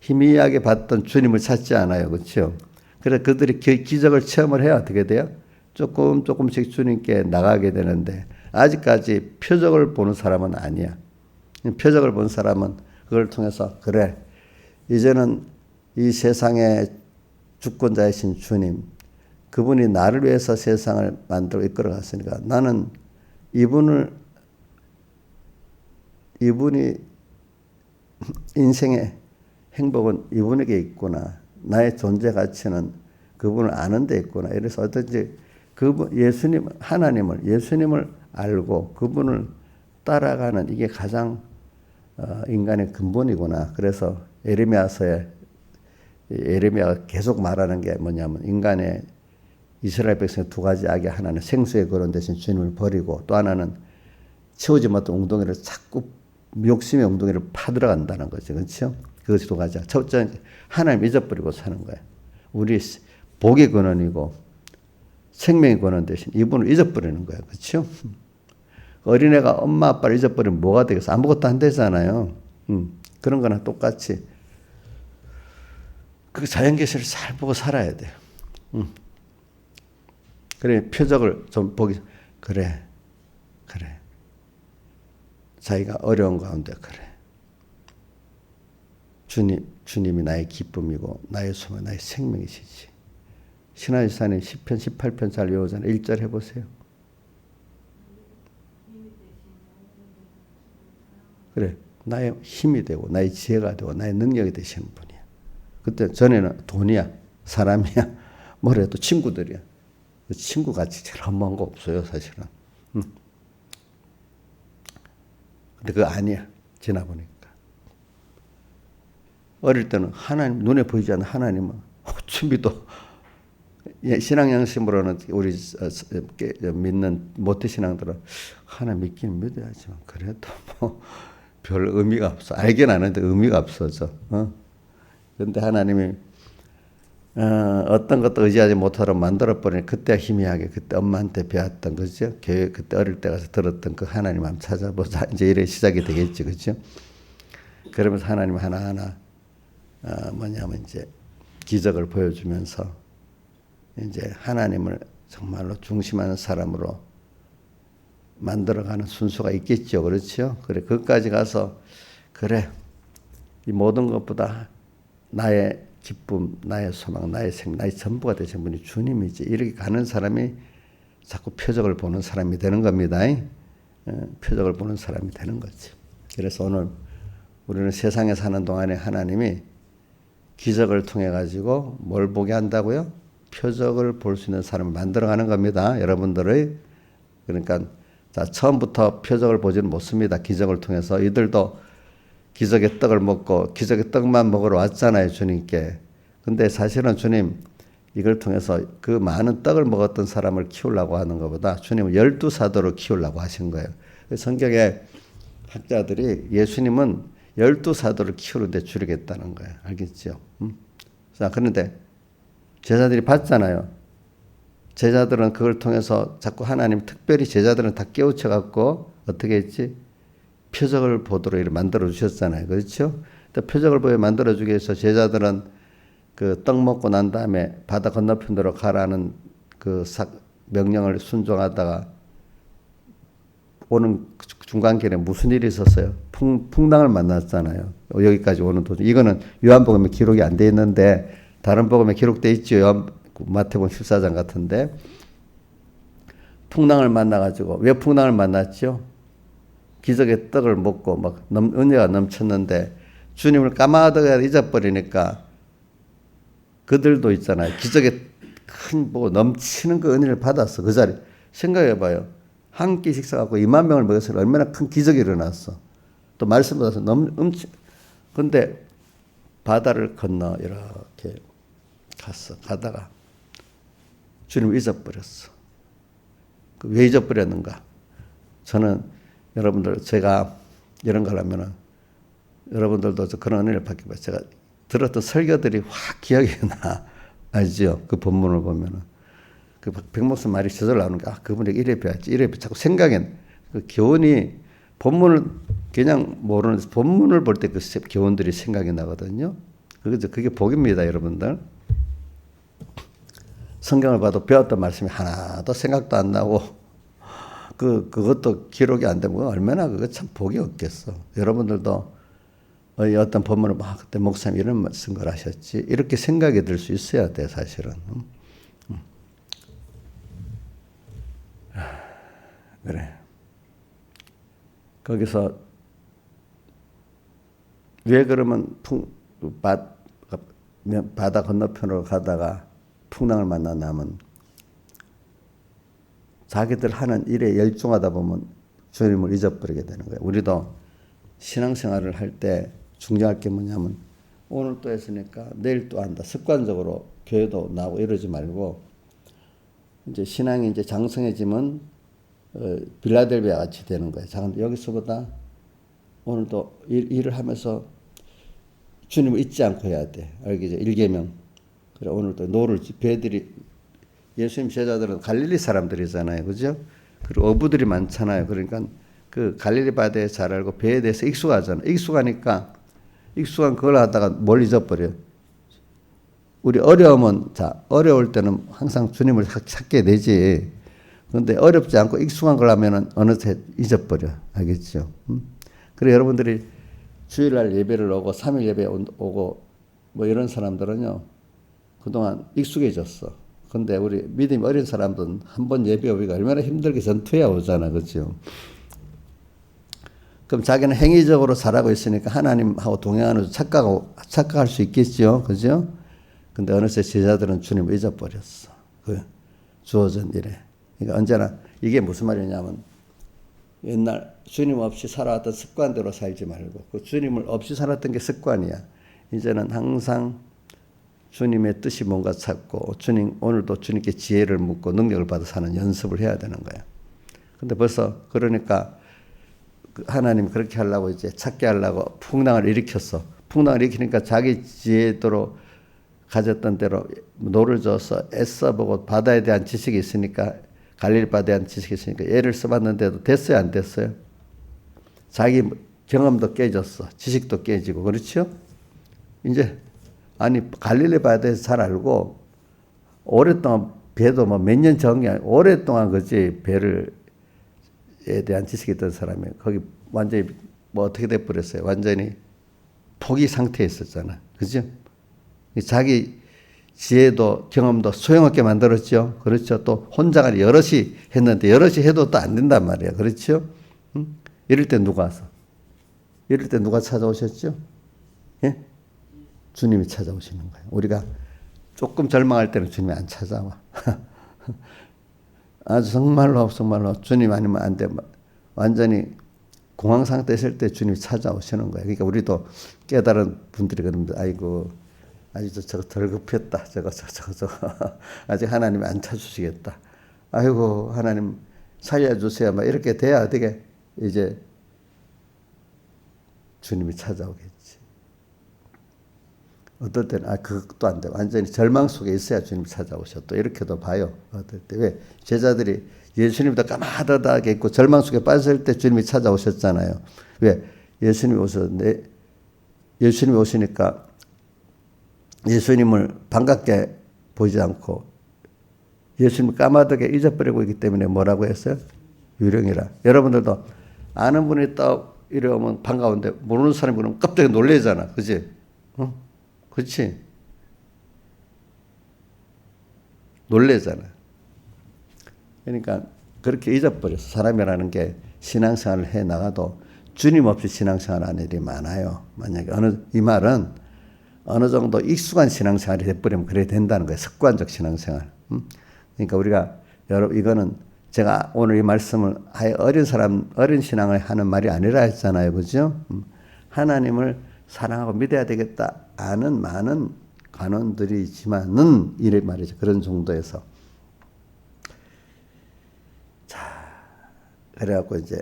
Speaker 1: 희미하게 봤던 주님을 찾지 않아요. 그렇죠? 그래서 그들이 기적을 체험을 해야 어떻게 돼요? 조금씩 주님께 나가게 되는데 아직까지 표적을 보는 사람은 아니야. 표적을 본 사람은 그걸 통해서 그래, 이제는 이 세상의 주권자이신 주님, 그분이 나를 위해서 세상을 만들어 이끌어 갔으니까 나는 이분이 인생의 행복은 이분에게 있구나. 나의 존재 가치는 그분을 아는 데 있구나. 이래서 어떤지 예수님을 알고 그분을 따라가는 이게 가장 인간의 근본이구나. 그래서 에레미야가 계속 말하는 게 뭐냐면 인간의 이스라엘 백성의 두 가지 악이 하나는 생수의 거론 대신 주님을 버리고 또 하나는 채우지 못한 웅덩이를 자꾸 욕심의 웅덩이를 파들어간다는 거죠. 그렇죠? 그것이 두 가지야. 첫째는 하나님 잊어버리고 사는 거예요. 우리 복의 근원이고 생명의 근원 대신 이분을 잊어버리는 거예요. 그렇죠? 어린애가 엄마 아빠를 잊어버리면 뭐가 되겠어? 아무것도 안 되잖아요. 그런 거나 똑같이 그 자연계시를 잘 보고 살아야 돼요. 그래, 표적을 좀 보기, 그래. 자기가 어려운 가운데, 그래. 주님이 나의 기쁨이고, 나의 소망, 나의 생명이시지. 신하유산의 시편 18편 잘 외우잖아요. 1절 해보세요. 그래, 나의 힘이 되고, 나의 지혜가 되고, 나의 능력이 되시는 분이야. 그때 전에는 돈이야, 사람이야, 뭐래도 친구들이야. 친구같이 제일 험한 거 없어요, 사실은. 근데 그거 아니야, 지나보니까. 어릴 때는 하나님, 눈에 보이지 않는 하나님은 어차피도 신앙 양심으로는 우리 믿는 모태신앙들은 하나님 믿기는 믿어야지만 그래도 뭐 별 의미가 없어. 알긴 아는데 의미가 없어져. 그런데 하나님이 어떤 것도 의지하지 못하도록 만들어버리니 그때 희미하게 그때 엄마한테 배웠던 거죠. 교회 그때 어릴 때 가서 들었던 그 하나님 한번 찾아보자. 이제 이래 시작이 되겠지. 그죠? 그러면서 하나님 하나하나 뭐냐면 이제 기적을 보여주면서 이제 하나님을 정말로 중심하는 사람으로 만들어가는 순서가 있겠죠. 그렇죠? 그래, 거기까지 가서 그래, 이 모든 것보다 나의 기쁨, 나의 소망, 나의 생명, 나의 전부가 되신 분이 주님이지. 이렇게 가는 사람이 자꾸 표적을 보는 사람이 되는 겁니다. 표적을 보는 사람이 되는 거지. 그래서 오늘 우리는 세상에 사는 동안에 하나님이 기적을 통해 가지고 뭘 보게 한다고요? 표적을 볼 수 있는 사람을 만들어가는 겁니다. 여러분들의. 그러니까 자, 처음부터 표적을 보지는 못습니다. 기적을 통해서. 이들도 기적의 떡을 먹고 기적의 떡만 먹으러 왔잖아요, 주님께. 근데 사실은 주님 이걸 통해서 그 많은 떡을 먹었던 사람을 키우려고 하는 것보다 주님은 12사도를 키우려고 하신 거예요. 성경의 학자들이 예수님은 12사도를 키우는데 줄이겠다는 거예요. 알겠죠? 자, 그런데 제자들이 봤잖아요. 제자들은 그걸 통해서 자꾸 하나님 특별히 제자들은 다 깨우쳐 갖고 어떻게 했지? 표적을 보도록 이렇게 만들어 주셨잖아요. 그렇죠? 표적을 보여 만들어 주기 위해서 제자들은 그 떡 먹고 난 다음에 바다 건너편으로 가라는 그 명령을 순종하다가 오는 중간길에 무슨 일이 있었어요? 풍랑을 만났잖아요. 여기까지 오는 도중. 이거는 요한복음에 기록이 안 돼 있는데 다른 복음에 기록돼 있죠. 마태복음 14장 같은데 풍랑을 만나가지고 왜 풍랑을 만났죠? 기적의 떡을 먹고 막 은혜가 넘쳤는데 주님을 까마득하게 잊어버리니까 그들도 있잖아요. 기적의 큰 뭐 넘치는 그 은혜를 받았어. 그 자리 생각해봐요. 한 끼 식사 갖고 2만 명을 먹였을 때 얼마나 큰 기적이 일어났어. 또 말씀 받아서 근데 바다를 건너 이렇게 갔어. 가다가 주님을 잊어버렸어. 왜 잊어버렸는가? 저는 여러분들 제가 이런 걸 하면은 여러분들도 그런 은혜를 받게 봐요. 제가 들었던 설교들이 확 기억이 나. 알죠? 그 본문을 보면은. 그 백목수 말이 저절로 나오는 게, 그분에게 이래 배웠지, 이래 자꾸 생각엔, 그 교훈이 본문을 그냥 모르는 본문을 볼 때 그 교훈들이 생각이 나거든요. 그게 복입니다, 여러분들. 성경을 봐도 배웠던 말씀이 하나도 생각도 안 나고 그것도 기록이 안 되면 얼마나 그거 참 복이 없겠어. 여러분들도 어떤 본문을 그때 목사님 이런 말씀 걸 하셨지 이렇게 생각이 들 수 있어야 돼, 사실은. 그래. 거기서 왜 그러면 바다 건너편으로 가다가 풍랑을 만나냐면 자기들 하는 일에 열중하다 보면 주님을 잊어버리게 되는 거예요. 우리도 신앙생활을 할 때 중요할 게 뭐냐면 오늘 또 했으니까 내일 또 한다. 습관적으로 교회도 나오고 이러지 말고 이제 신앙이 이제 장성해지면 빌라델비아 같이 되는 거예요. 여기서보다 오늘도 일을 하면서 주님을 잊지 않고 해야 돼. 알겠죠? 일계명. 그래 오늘도 노를 배들이 예수님 제자들은 갈릴리 사람들이잖아요, 그죠? 그리고 어부들이 많잖아요. 그러니까 그 갈릴리 바다에 잘 알고 배에 대해서 익숙하잖아. 익숙하니까 익숙한 그걸 하다가 뭘 잊어버려. 우리 어려울 때는 항상 주님을 찾게 되지. 그런데 어렵지 않고 익숙한 걸 하면은 어느새 잊어버려. 알겠죠? 그래 여러분들이 주일날 예배를 오고 3일 예배 오고 뭐 이런 사람들은요. 그동안 익숙해졌어. 근데 우리 믿음이 어린 사람들은 한 번 예배 오기가 얼마나 힘들게 전투해 오잖아. 그렇죠? 그럼 자기는 행위적으로 잘하고 있으니까 하나님하고 동행하는 착각할 수 있겠죠. 그죠? 근데 어느새 제자들은 주님을 잊어버렸어. 그 주어진 일에. 그러니까 언제나 이게 무슨 말이냐면 옛날 주님 없이 살아왔던 습관대로 살지 말고 그 주님을 없이 살았던 게 습관이야. 이제는 항상 주님의 뜻이 뭔가 찾고 오늘도 주님께 지혜를 묻고 능력을 받아 사는 연습을 해야 되는 거야. 근데 벌써 그러니까 하나님 그렇게 하려고 이제 찾게 하려고 풍랑을 일으켰어. 풍랑을 일으키니까 자기 지혜대로 가졌던 대로 노를 져서 애써보고 바다에 대한 지식이 있으니까 갈릴리 바다에 대한 지식이 있으니까 애를 써봤는데도 됐어요, 안 됐어요? 자기 경험도 깨졌어. 지식도 깨지고 그렇죠? 이제 갈릴리 바다에서 잘 알고 오랫동안 배도 뭐 몇 년 전이 아니고 오랫동안 그지 배에 대한 지식이 있던 사람이 거기 완전히 뭐 어떻게 돼버렸어요. 완전히 포기 상태에 있었잖아. 그죠? 자기 지혜도 경험도 소용없게 만들었죠. 그렇죠. 또 혼자가 여럿이 했는데 여럿이 해도 또 안 된단 말이야. 그렇죠? 이럴 때 누가 찾아오셨죠? 예? 주님이 찾아오시는 거예요. 우리가 조금 절망할 때는 주님이 안 찾아와. 아주 정말로 주님 아니면 안 돼. 완전히 공황 상태에 있을 때 주님이 찾아오시는 거예요. 그러니까 우리도 깨달은 분들이 그럽니다. 아이고, 아직도 저거 덜 급했다. 저거. 아직 하나님이 안 찾으시겠다. 아이고, 하나님 살려주세요. 막 이렇게 돼야 어떻게 이제 주님이 찾아오겠지. 어떨 때는 그것도 안 돼. 완전히 절망 속에 있어야 주님 찾아오셔. 또 이렇게도 봐요. 어떨 때 왜 제자들이 예수님보다 까마득하게 있고 절망 속에 빠졌을 때 주님이 찾아오셨잖아요. 왜 예수님이 오시니까 예수님을 반갑게 보지 않고 예수님을 까마득하게 잊어버리고 있기 때문에 뭐라고 했어요? 유령이라. 여러분들도 아는 분이 딱 이러면 반가운데 모르는 사람이 그러면 깜짝이 놀래잖아. 그지? 그렇지? 놀래잖아. 그러니까 그렇게 잊어버렸어. 사람이라는 게 신앙생활을 해 나가도 주님 없이 신앙생활 하는 일이 많아요. 만약에 이 말은 어느 정도 익숙한 신앙생활이 돼버리면 그래야 된다는 거예요. 습관적 신앙생활. 그러니까 우리가 이거는 제가 오늘 이 말씀을 어린 신앙을 하는 말이 아니라 했잖아요. 그죠? 하나님을 사랑하고 믿어야 되겠다 아는 많은 관원들이지만은 이래 말이죠. 그런 정도에서. 자, 그래갖고 이제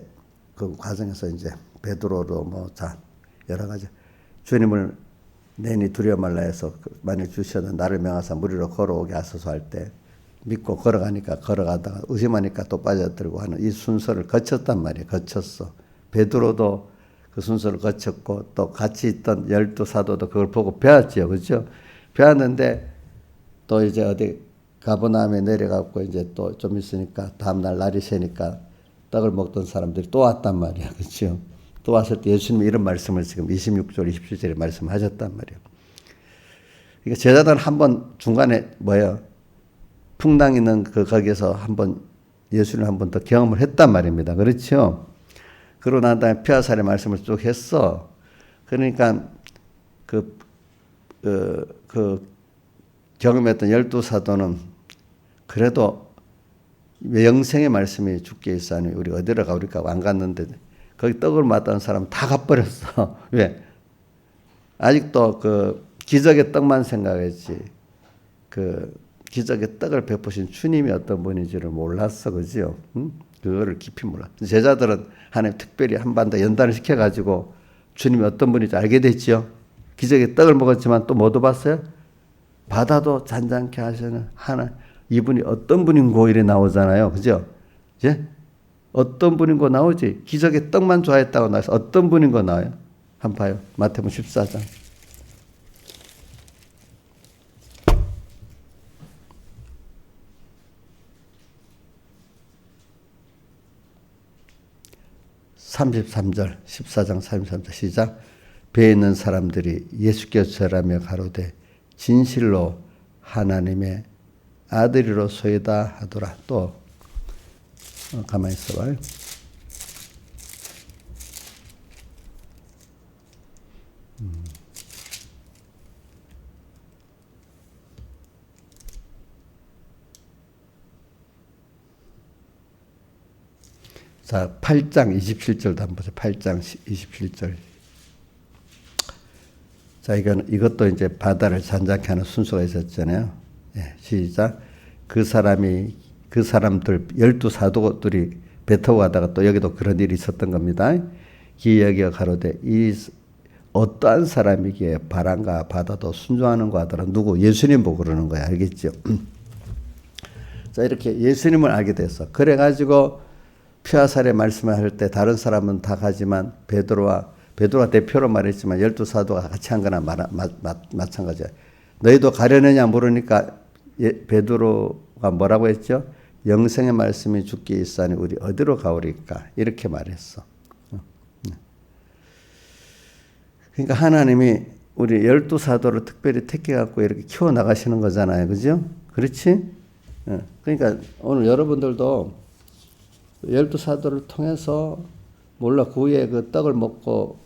Speaker 1: 그 과정에서 이제 베드로도 여러 가지 주님을 내니 두려워 말라 해서 만일 주셔도 나를 명하사 무리로 걸어오게 하소서 할 때 믿고 걸어가다가 의심하니까 또 빠져들고 하는 이 순서를 거쳤단 말이에요. 거쳤어. 베드로도 그 순서를 거쳤고 또 같이 있던 12사도도 그걸 보고 배웠지요. 그렇죠? 배웠는데 또 이제 어디 가버나움에 내려가고 이제 또 좀 있으니까 다음날 날이 새니까 떡을 먹던 사람들이 또 왔단 말이야. 그렇죠? 또 왔을 때 예수님이 이런 말씀을 지금 26절, 27절에 말씀하셨단 말이에요. 그러니까 제자들은 한번 중간에 풍랑 있는 거기에서 한번 예수를 한번 더 경험을 했단 말입니다. 그렇죠? 그러고 난 다음에 피아살의 말씀을 쭉 했어. 그러니까 그 경험했던 12사도는 그래도 영생의 말씀이 주께 있사니 우리 어디로 가우리까 안 갔는데 거기 떡을 맞던 사람 다 가버렸어. 왜? 아직도 그 기적의 떡만 생각했지. 그 기적의 떡을 베푸신 주님이 어떤 분인지를 몰랐어. 그죠? 응? 그거를 깊이 몰랐어. 제자들은 하나님 특별히 한 번 더 연단을 시켜가지고 주님이 어떤 분인지 알게 됐지요. 기적의 떡을 먹었지만 또 뭐도 봤어요? 바다도 잔잔케 하시는 하나 이분이 어떤 분인고 이래 나오잖아요. 그죠? 이제 어떤 분인고 나오지. 기적의 떡만 좋아했다고 나와서 어떤 분인고 나와요. 한번 봐요. 마태복음 14장. (33절) 14장 33절 시작. 배에 있는 사람들이 예수께 절하며 가로되 진실로 하나님의 아들이로소이다 하더라. 또 가만히 있어봐요. 자, 8장 27절도 한번 보세요. 8장 27절. 자, 이것도 이제 바다를 잔잔케 하는 순서가 있었잖아요. 예, 시작. 그 사람들 12사도들이 배 타고 가다가 또 여기도 그런 일이 있었던 겁니다. 기여기어 가로되 이 어떠한 사람이기에 바람과 바다도 순종하는가 하더라. 누구? 예수님 보고 그러는 거야. 알겠죠? 자, 이렇게 예수님을 알게 됐어. 그래가지고 피아살의 말씀을 할 때 다른 사람은 다 가지만 베드로가 대표로 말했지만 12사도가 같이 한 거나 마찬가지야. 너희도 가려느냐 물으니까 베드로가 뭐라고 했죠? 영생의 말씀이 주께 있사니 우리 어디로 가오리까? 이렇게 말했어. 그러니까 하나님이 우리 12사도를 특별히 택해갖고 이렇게 키워나가시는 거잖아요. 그죠? 그렇지? 그러니까 오늘 여러분들도 12사도를 통해서 몰라 그 후에 그 떡을 먹고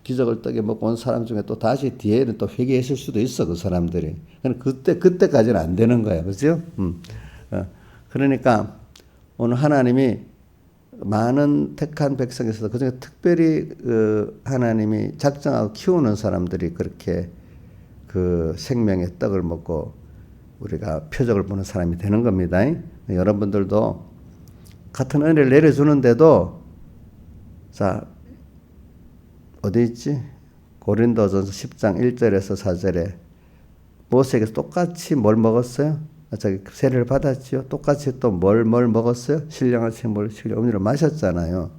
Speaker 1: 기적을 떡에 먹고 온 사람 중에 또 다시 뒤에는 또 회개했을 수도 있어. 그 사람들이. 그때까지는 안 되는 거야. 그죠? 그러니까 오늘 하나님이 많은 택한 백성에서도 그중에 특별히 하나님이 작정하고 키우는 사람들이 그렇게 그 생명의 떡을 먹고 우리가 표적을 보는 사람이 되는 겁니다. 여러분들도 같은 은혜를 내려주는데도 자 어디 있지? 고린도전서 10장 1절에서 4절에 모세에게서 똑같이 뭘 먹었어요? 세례를 받았지요. 똑같이 또 뭘 먹었어요? 신령한 샘물, 신령 음료를 마셨잖아요.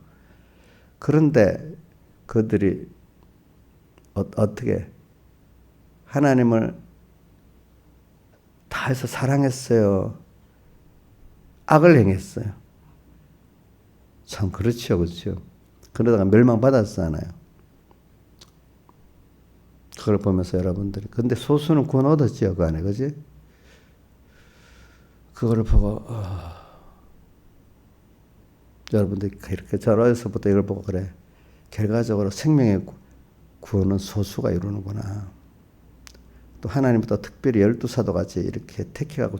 Speaker 1: 그런데 그들이 어떻게 하나님을 다해서 사랑했어요? 악을 행했어요? 참 그렇죠. 그렇죠. 그러다가 멸망받았잖아요. 그걸 보면서 여러분들이 근데 소수는 구원 얻었지요. 그 안에. 그지? 그걸 보고 여러분들이 이렇게 저 어려서부터 이걸 보고 그래. 결과적으로 생명의 구원은 소수가 이루는구나. 또 하나님이 또 특별히 12사도 같이 이렇게 택해가고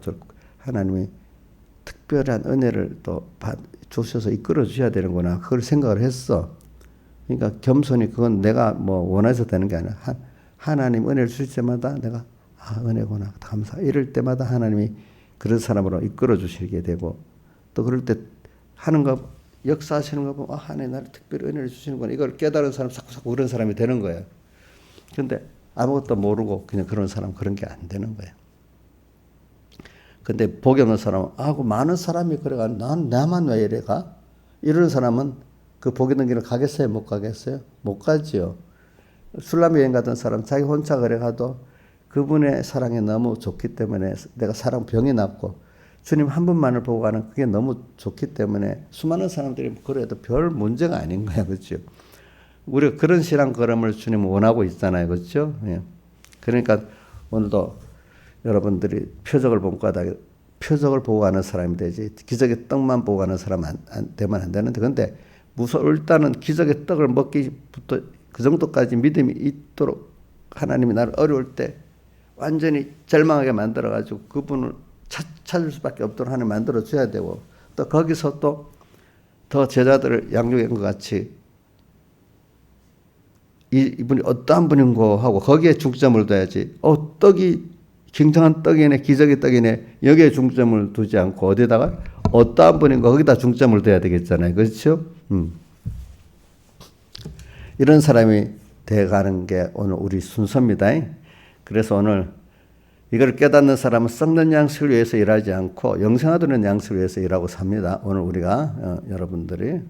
Speaker 1: 하나님이 특별한 은혜를 또 주셔서 이끌어 주셔야 되는구나. 그걸 생각을 했어. 그러니까 겸손히 그건 내가 뭐 원해서 되는 게 아니라 하나님 은혜를 주실 때마다 내가 은혜구나 감사. 이럴 때마다 하나님이 그런 사람으로 이끌어 주시게 되고 또 그럴 때 하는 거 역사하시는 거 보면 하나님 나를 특별히 은혜를 주시는구나. 이걸 깨달은 사람 자꾸 그런 사람이 되는 거예요. 근데 아무것도 모르고 그냥 그런 사람 그런 게 안 되는 거예요. 근데 복이 없는 사람은 그 많은 사람이 그래가 나만 왜 이래가? 이런 사람은 그 복 있는 길을 가겠어요? 못 가겠어요? 못 가지요. 술람 여행 가던 사람 자기 혼자 그래 가도 그분의 사랑이 너무 좋기 때문에 내가 사랑 병이 났고 주님 한 분만을 보고 가는 그게 너무 좋기 때문에 수많은 사람들이 그래도 별 문제가 아닌 거야. 그렇죠? 우리가 그런 신앙 걸음을 주님은 원하고 있잖아요. 그렇죠? 예. 그러니까 오늘도 여러분들이 표적을 보고 가는 사람이 되지 기적의 떡만 보고 가는 사람 되면 안 되는데 근데 일단은 기적의 떡을 먹기부터 그 정도까지 믿음이 있도록 하나님이 나를 어려울 때 완전히 절망하게 만들어가지고 그분을 찾을 수밖에 없도록 하나님 만들어줘야 되고 또 거기서 또 더 제자들을 양육한 것 같이 이분이 어떠한 분인고 하고 거기에 중점을 둬야지 떡이 굉장한 떡이네 기적의 떡이네 여기에 중점을 두지 않고 어디다가 어떠한 분인고 거기다 중점을 둬야 되겠잖아요. 그렇죠? 이런 사람이 돼가는 게 오늘 우리 순서입니다. 그래서 오늘 이걸 깨닫는 사람은 썩는 양식을 위해서 일하지 않고 영생하도록 양식을 위해서 일하고 삽니다. 오늘 우리가 여러분들이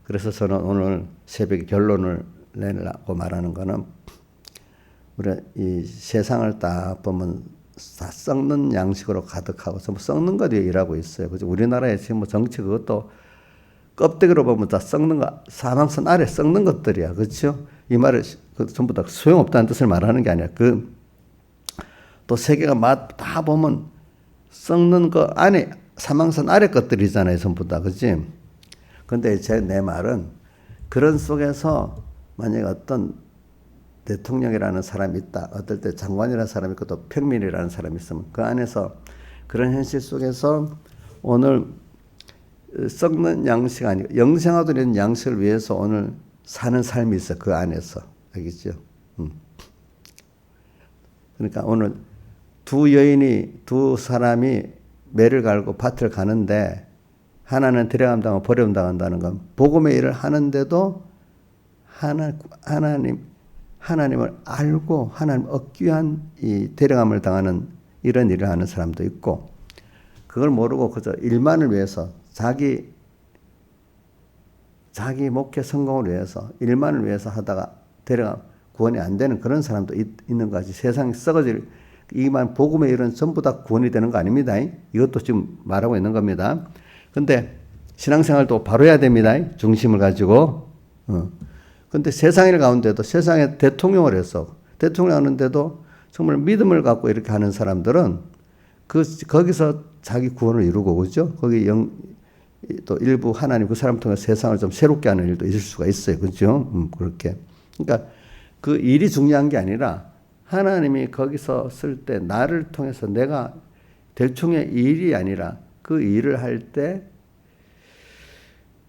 Speaker 1: 그래서 저는 오늘 새벽에 결론을 내려고 말하는 거는 우리 이 세상을 딱 보면 다 썩는 양식으로 가득하고 전부 썩는 것 위에 일하고 있어요. 그죠? 우리나라에 지금 뭐 정치 그것도 껍데기로 보면 다 썩는 거, 사망선 아래 썩는 것들이야. 그렇죠? 이 말을 전부 다 소용없다는 뜻을 말하는 게 아니라 또 세계가 다 보면 썩는 거 안에 사망선 아래 것들이잖아요. 전부 다. 그렇지? 근데 내 말은 그런 속에서 만약에 어떤 대통령이라는 사람이 있다. 어떨 때 장관이라는 사람이 있고 또 평민이라는 사람이 있으면 그 안에서 그런 현실 속에서 오늘 썩는 양식 아니고 영생하도록 있는 양식을 위해서 오늘 사는 삶이 있어. 그 안에서. 알겠죠? 그러니까 오늘 두 사람이 매를 갈고 밭을 가는데 하나는 데려간다고 버려움 당한다는 건 복음의 일을 하는데도 하나님을 알고 하나님 얻기 위한 이 데려감을 당하는 이런 일을 하는 사람도 있고 그걸 모르고 그저 일만을 위해서 자기 목회 성공을 위해서 일만을 위해서 하다가 데려가 구원이 안 되는 그런 사람도 있는 것이 세상이 썩어질 이만 복음의 일은 전부 다 구원이 되는 거 아닙니다. 이것도 지금 말하고 있는 겁니다. 근데 신앙생활도 바로 해야 됩니다. 중심을 가지고. 근데 세상일 가운데도 세상에 대통령을 해서 대통령 하는데도 정말 믿음을 갖고 이렇게 하는 사람들은 거기서 자기 구원을 이루고 그죠? 거기 또 일부 하나님 그 사람 통해 세상을 좀 새롭게 하는 일도 있을 수가 있어요. 그죠? 그렇게. 그러니까 그 일이 중요한 게 아니라 하나님이 거기서 쓸 때 나를 통해서 내가 대충의 일이 아니라 그 일을 할 때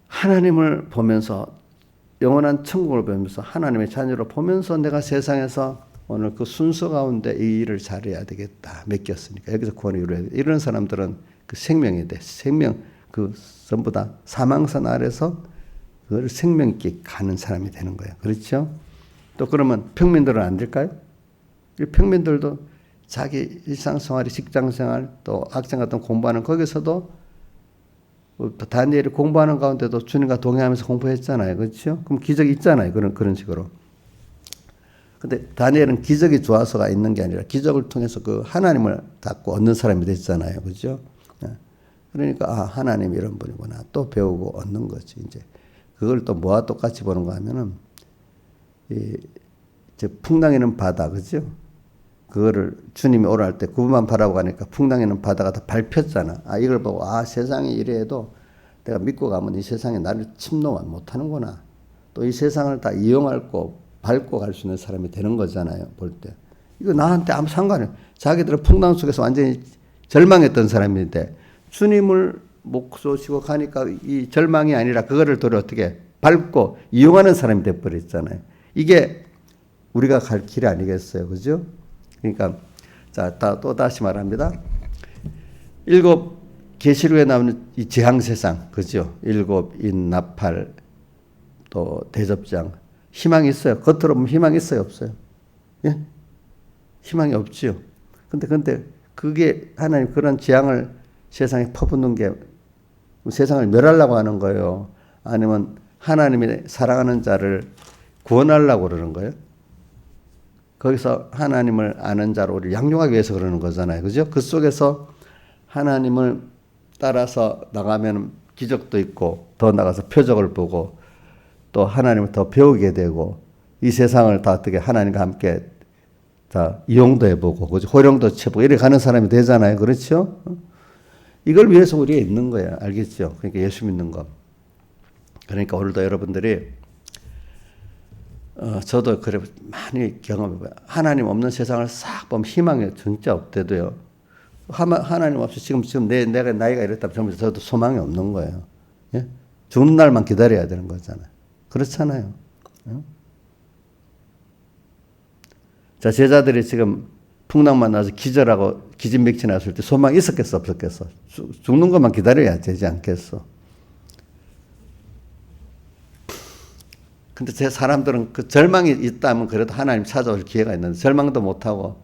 Speaker 1: 하나님을 보면서 영원한 천국을 보면서 하나님의 자녀로 보면서 내가 세상에서 오늘 그 순서 가운데 이 일을 잘해야 되겠다. 맡겼으니까 여기서 구원을 이루어야 돼. 이런 사람들은 그 생명이 돼. 생명 그 전부 다 사망선 아래서 그걸 생명 있게 가는 사람이 되는 거예요. 그렇죠? 또 그러면 평민들은 안 될까요? 이 평민들도 자기 일상생활이 직장생활 또 학생 같은 공부하는 거기서도 다니엘이 공부하는 가운데도 주님과 동행하면서 공부했잖아요. 그렇죠? 그럼 기적이 있잖아요. 그런 식으로. 근데 다니엘은 기적이 좋아서가 있는 게 아니라 기적을 통해서 그 하나님을 닫고 얻는 사람이 됐잖아요. 그렇죠? 그러니까 하나님 이런 분이구나. 또 배우고 얻는 거지. 이제 그걸 또 뭐와 똑같이 보는가 하면은 이제 풍랑이는 바다, 그죠? 그거를 주님이 오라 할 때 그분만 바라보니까 풍랑이는 바다가 다 밟혔잖아. 이걸 보고 세상이 이래도 내가 믿고 가면 이 세상에 나를 침노만 못하는구나. 또 이 세상을 다 이용하고 밟고 갈 수 있는 사람이 되는 거잖아요. 볼 때. 이거 나한테 아무 상관이 없어요. 자기들은 풍랑 속에서 완전히 절망했던 사람인데 주님을 못 쏘시고 가니까 이 절망이 아니라 그거를 도로 어떻게 밟고 이용하는 사람이 돼버렸잖아요. 이게 우리가 갈 길이 아니겠어요. 그죠? 그러니까 또 다시 말합니다. 7 계시록에 나오는 이 재앙세상, 그죠? 7 인나팔 또 대접장 희망이 있어요. 겉으로 보면 희망이 있어요, 없어요? 예? 희망이 없지요. 근데 그게 하나님 그런 재앙을 세상에 퍼붓는 게 세상을 멸하려고 하는 거예요. 아니면 하나님이 사랑하는 자를 구원하려고 그러는 거예요. 거기서 하나님을 아는 자로 우리를 양육하기 위해서 그러는 거잖아요. 그죠? 그 속에서 하나님을 따라서 나가면 기적도 있고 더 나가서 표적을 보고 또 하나님을 더 배우게 되고 이 세상을 다 어떻게 하나님과 함께 다 이용도 해보고 그죠? 호령도 쳐보고 이렇게 가는 사람이 되잖아요. 그렇죠? 이걸 위해서 우리가 있는 거예요. 알겠죠? 그러니까 예수 믿는 거. 그러니까 오늘도 여러분들이 저도 그래 많이 경험해봐요. 하나님 없는 세상을 싹 보면 희망이 진짜 없대도요. 하나님 없이 지금 내가 나이가 이랬다면 전부 저도 소망이 없는 거예요. 예? 죽는 날만 기다려야 되는 거잖아요. 그렇잖아요. 예? 자, 제자들이 지금 풍랑만 나서 기절하고 기진맥진했을 때 소망이 있었겠어, 없었겠어? 죽는 것만 기다려야 되지 않겠어? 근데 제 사람들은 그 절망이 있다면 그래도 하나님 찾아올 기회가 있는데 절망도 못하고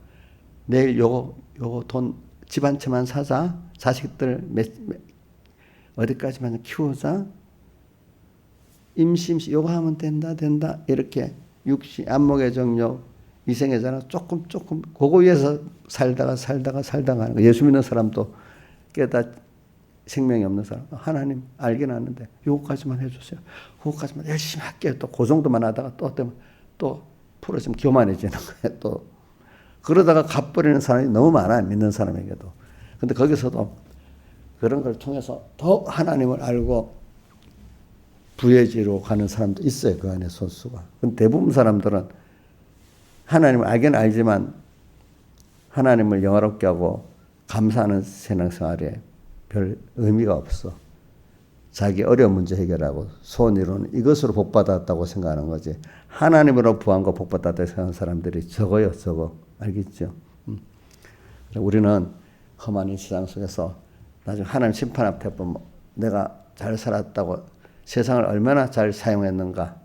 Speaker 1: 내일 요거 돈 집 한 채만 사자. 자식들 어디까지만 키우자. 임시 요거 하면 된다. 이렇게 육시 안목의 정욕 이생의 자는 조금 그거 위해서 살다가 하는 거. 예수 믿는 사람도 깨닫 생명이 없는 사람 하나님 알긴 아는데 요거까지만 해주세요. 그거까지만 열심히 할게요. 또 그 정도만 하다가 또 풀어지면 교만해지는 거예요. 또 그러다가 갚버리는 사람이 너무 많아요. 믿는 사람에게도. 근데 거기서도 그런 걸 통해서 더 하나님을 알고 부해지로 가는 사람도 있어요. 그 안에 소수가. 근데 대부분 사람들은 하나님을 알긴 알지만 하나님을 영화롭게 하고 감사하는 신앙생활에 별 의미가 없어. 자기 어려운 문제 해결하고 소원 이루는 이것으로 복받았다고 생각하는 거지. 하나님으로 부한 거 복받았다고 생각하는 사람들이 적어요. 알겠죠? 우리는 험한 이 세상 속에서 나중에 하나님 심판 앞에 보면 내가 잘 살았다고 세상을 얼마나 잘 사용했는가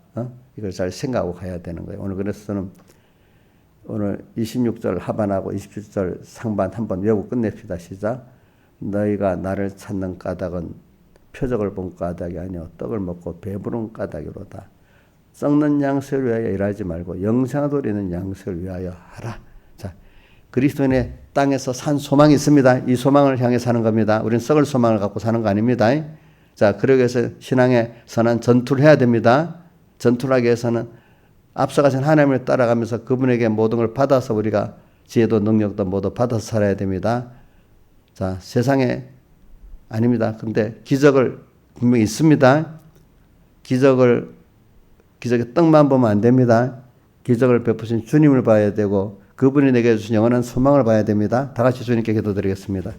Speaker 1: 이걸 잘 생각하고 가야 되는 거예요. 오늘 그래서 저는 오늘 26절 하반하고 27절 상반 한번 외우고 끝냅시다. 시작. 너희가 나를 찾는 까닭은 표적을 본 까닭이 아니요 떡을 먹고 배부른 까닭이로다. 썩는 양식을 위하여 일하지 말고 영생하도록 있는 양식을 위하여 하라. 자, 그리스도인의 땅에서 산 소망이 있습니다. 이 소망을 향해 사는 겁니다. 우리는 썩을 소망을 갖고 사는 거 아닙니다. 자, 그러기 위해서 신앙의 선한 전투를 해야 됩니다. 전투를 하기 위해서는 앞서가신 하나님을 따라가면서 그분에게 모든 걸 받아서 우리가 지혜도 능력도 모두 받아서 살아야 됩니다. 자, 세상에 아닙니다. 근데 기적을 분명히 있습니다. 기적의 떡만 보면 안 됩니다. 기적을 베푸신 주님을 봐야 되고 그분이 내게 주신 영원한 소망을 봐야 됩니다. 다 같이 주님께 기도드리겠습니다.